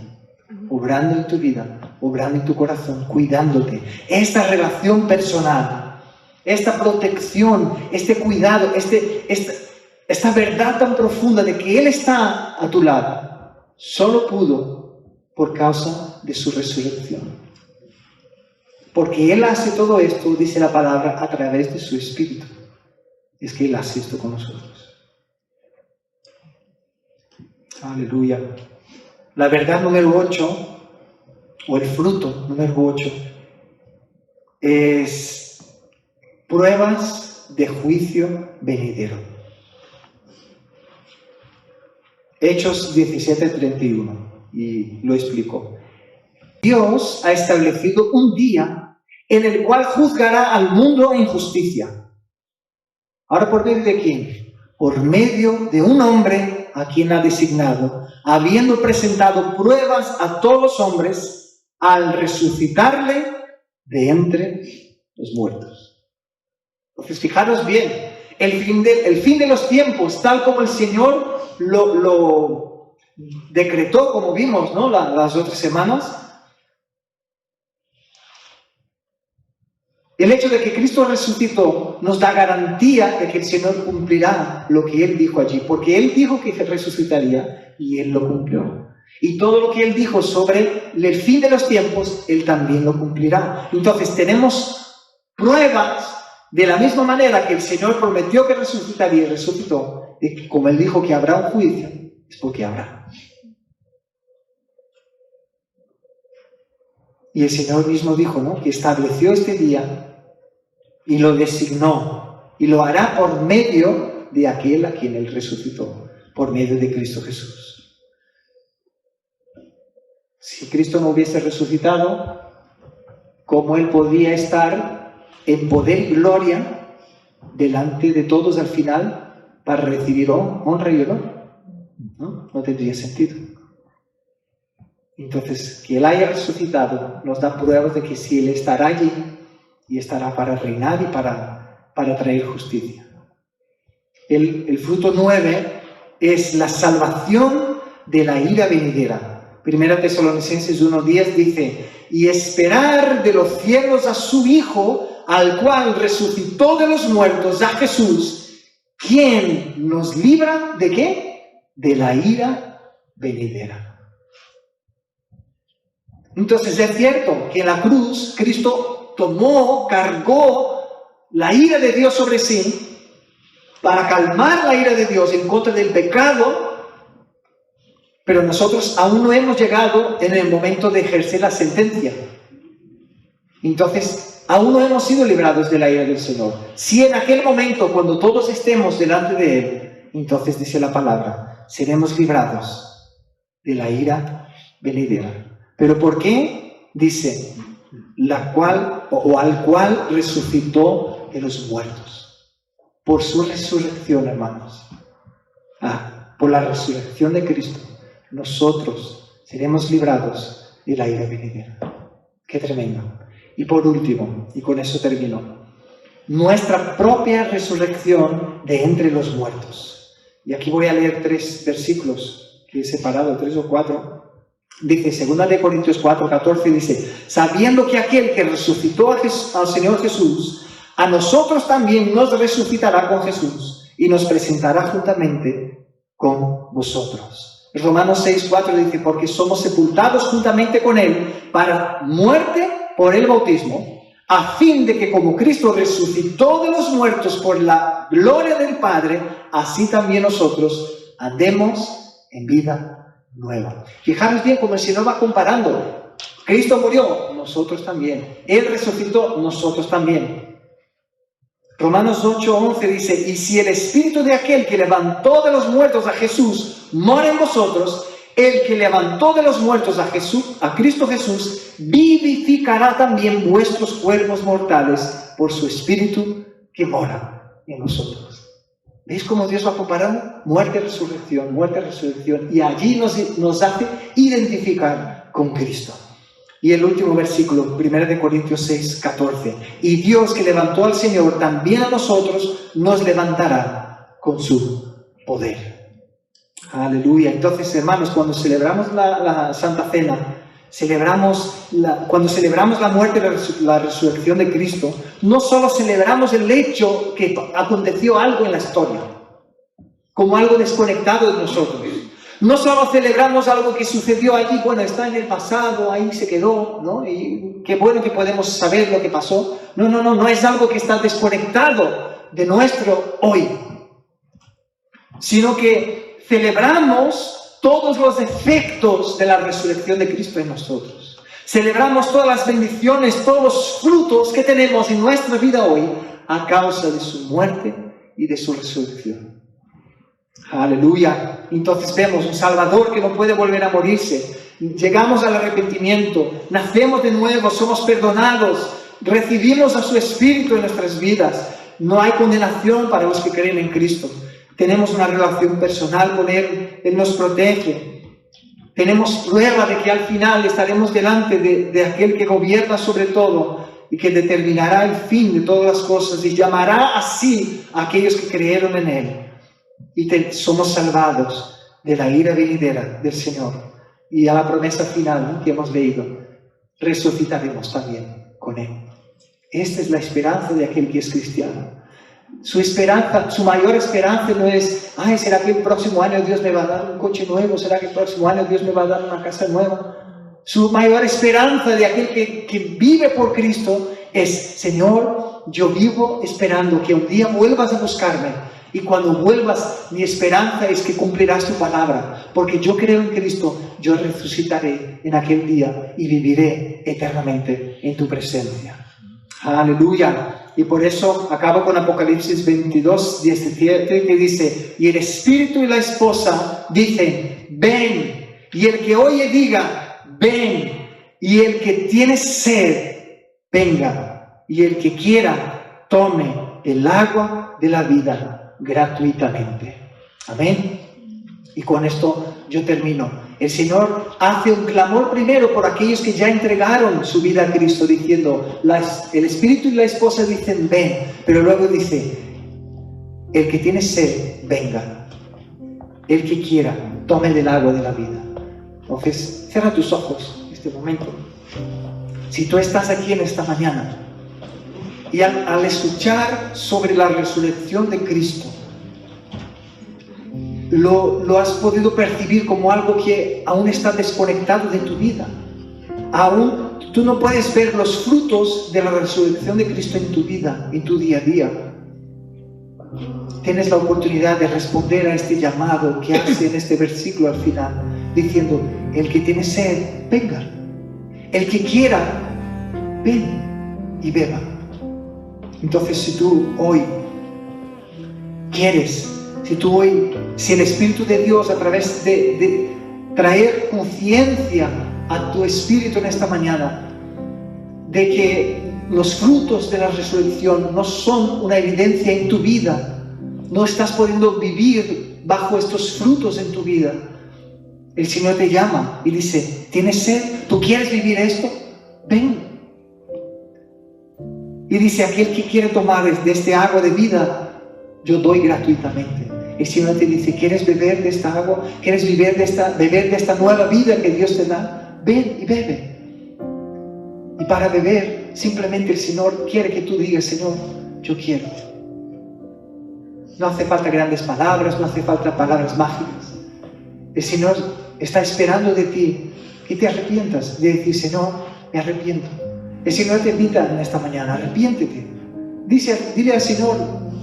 obrando en tu vida, obrando en tu corazón, cuidándote. Esta relación personal, esta protección, este cuidado, esta verdad tan profunda de que Él está a tu lado, solo pudo por causa de su resurrección. Porque Él hace todo esto, dice la palabra, a través de su Espíritu. Es que Él hace esto con nosotros. Aleluya. La verdad número 8, o el fruto número 8, es pruebas de juicio venidero. Hechos 17:31, y lo explico. Dios ha establecido un día en el cual juzgará al mundo en justicia. Ahora, ¿por medio de quién? Por medio de un hombre a quien ha designado, habiendo presentado pruebas a todos los hombres al resucitarle de entre los muertos. Entonces, fijaros bien, el fin de los tiempos, tal como el Señor lo decretó, como vimos, ¿no?, las otras semanas. El hecho de que Cristo resucitó nos da garantía de que el Señor cumplirá lo que Él dijo allí, porque Él dijo que resucitaría y Él lo cumplió. Y todo lo que Él dijo sobre el fin de los tiempos, Él también lo cumplirá. Entonces tenemos pruebas de la misma manera que el Señor prometió que resucitaría y resucitó, de que como Él dijo que habrá un juicio, es porque habrá. Y el Señor mismo dijo, ¿no?, que estableció este día y lo designó, y lo hará por medio de aquel a quien Él resucitó, por medio de Cristo Jesús. Si Cristo no hubiese resucitado, ¿cómo Él podría estar en poder y gloria delante de todos al final para recibir honra y honor? No tendría sentido. Entonces, que Él haya resucitado nos da pruebas de que sí, Él estará allí y estará para reinar y para traer justicia. El fruto 9 es la salvación de la ira venidera. Primera Tesalonicenses 1:10 dice: y esperar de los cielos a su Hijo, al cual resucitó de los muertos, a Jesús, quien nos libra ¿de qué? De la ira venidera. Entonces es cierto que en la cruz Cristo cargó la ira de Dios sobre sí para calmar la ira de Dios en contra del pecado, pero nosotros aún no hemos llegado en el momento de ejercer la sentencia. Entonces, aún no hemos sido librados de la ira del Señor. Si en aquel momento, cuando todos estemos delante de Él, entonces dice la palabra, seremos librados de la ira venidera. ¿Pero por qué? Dice, la cual o al cual resucitó de los muertos. Por su resurrección, hermanos. Por la resurrección de Cristo, nosotros seremos librados de la ira venidera. Qué tremendo. Y por último, y con eso termino, nuestra propia resurrección de entre los muertos. Y aquí voy a leer 3 versículos que he separado, 3 o 4. Dice, 2 Corintios 4:14, dice, sabiendo que aquel que resucitó al Señor Jesús, a nosotros también nos resucitará con Jesús y nos presentará juntamente con vosotros. Romanos 6:4 dice, porque somos sepultados juntamente con Él para muerte por el bautismo, a fin de que como Cristo resucitó de los muertos por la gloria del Padre, así también nosotros andemos en vida nueva. Fijaros bien cómo el Señor va comparando. Cristo murió, nosotros también. Él resucitó, nosotros también. Romanos 8:11 dice, y si el espíritu de aquel que levantó de los muertos a Jesús mora en vosotros, el que levantó de los muertos a Cristo Jesús, vivificará también vuestros cuerpos mortales por su espíritu que mora en nosotros. ¿Veis cómo Dios va comparando? Muerte, resurrección, y allí nos hace identificar con Cristo. Y el último versículo, 1 Corintios 6:14. Y Dios que levantó al Señor, también a nosotros nos levantará con su poder. Aleluya. Entonces, hermanos, cuando celebramos la Santa Cena, cuando celebramos la muerte y la resurrección de Cristo, no solo celebramos el hecho que aconteció algo en la historia, como algo desconectado de nosotros. No solo celebramos algo que sucedió allí, bueno, está en el pasado, ahí se quedó, ¿no? Y qué bueno que podemos saber lo que pasó. No es algo que está desconectado de nuestro hoy, sino que celebramos todos los efectos de la resurrección de Cristo en nosotros. Celebramos todas las bendiciones, todos los frutos que tenemos en nuestra vida hoy a causa de su muerte y de su resurrección. Aleluya. Entonces vemos un Salvador que no puede volver a morirse. llegamos al arrepentimiento, nacemos de nuevo, somos perdonados, recibimos a su Espíritu en nuestras vidas. No hay condenación para los que creen en Cristo. Tenemos una relación personal con Él, Él nos protege. Tenemos prueba de que al final estaremos delante de aquel que gobierna sobre todo y que determinará el fin de todas las cosas y llamará así a aquellos que creyeron en Él. Y somos salvados de la ira venidera del Señor. Y a la promesa final, ¿no?, que hemos leído, resucitaremos también con Él. Esta es la esperanza de aquel que es cristiano. Su esperanza, su mayor esperanza no es, ay, ¿será que el próximo año Dios me va a dar un coche nuevo? ¿Será que el próximo año Dios me va a dar una casa nueva? Su mayor esperanza de aquel que vive por Cristo es, Señor, yo vivo esperando que un día vuelvas a buscarme. Y cuando vuelvas, mi esperanza es que cumplirás tu palabra. Porque yo creo en Cristo, yo resucitaré en aquel día y viviré eternamente en tu presencia. Aleluya. Y por eso acabo con Apocalipsis 22, 17, que dice, y el Espíritu y la esposa dicen, ven. Y el que oye diga, ven. Y el que tiene sed, venga. Y el que quiera, tome el agua de la vida gratuitamente. Amén. Y con esto yo termino. El Señor hace un clamor primero por aquellos que ya entregaron su vida a Cristo, diciendo, el Espíritu y la esposa dicen, ven. Pero luego dice, el que tiene sed, venga. El que quiera, tome del agua de la vida. Entonces, cierra tus ojos en este momento. Si tú estás aquí en esta mañana y al escuchar sobre la resurrección de Cristo, lo has podido percibir como algo que aún está desconectado de tu vida. Aún tú no puedes ver los frutos de la resurrección de Cristo en tu vida, en tu día a día. Tienes la oportunidad de responder a este llamado que hace en este versículo al final, diciendo, el que tiene sed, venga. El que quiera, ven y beba. Entonces, si tú hoy quieres, si el Espíritu de Dios, a través de traer conciencia a tu espíritu en esta mañana, de que los frutos de la resurrección no son una evidencia en tu vida, no estás pudiendo vivir bajo estos frutos en tu vida, el Señor te llama y dice, ¿tienes sed? ¿Tú quieres vivir esto? Ven. Y dice, aquel que quiere tomar de este agua de vida, yo doy gratuitamente. El Señor te dice, ¿quieres beber de esta agua? ¿Quieres beber de esta nueva vida que Dios te da? Ven y bebe. Y para beber, simplemente el Señor quiere que tú digas, Señor, yo quiero. No hace falta grandes palabras, no hace falta palabras mágicas. El Señor está esperando de ti que te arrepientas, de decir, Señor, me arrepiento. El Señor te invita en esta mañana, arrepiéntete. Dile al Señor,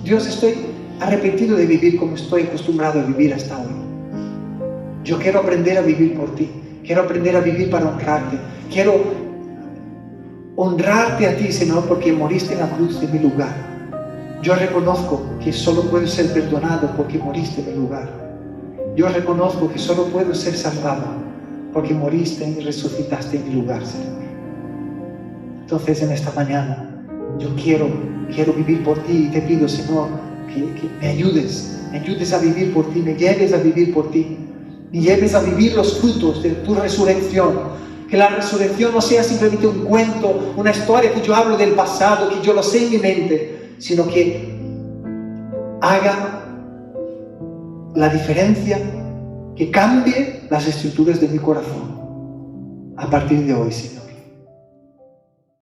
Dios, estoy arrepentido de vivir como estoy acostumbrado a vivir hasta hoy. Yo quiero aprender a vivir por ti. Quiero aprender a vivir para honrarte. Quiero honrarte a ti, Señor, porque moriste en la cruz en mi lugar. Yo reconozco que solo puedo ser perdonado porque moriste en mi lugar. Yo reconozco que solo puedo ser salvado porque moriste y resucitaste en mi lugar, Señor. Entonces, en esta mañana, yo quiero vivir por ti y te pido, Señor, que me ayudes a vivir por ti, me lleves a vivir por ti, me lleves a vivir los frutos de tu resurrección. Que la resurrección no sea simplemente un cuento, una historia que yo hablo del pasado, que yo lo sé en mi mente, sino que haga la diferencia, que cambie las estructuras de mi corazón a partir de hoy, Señor.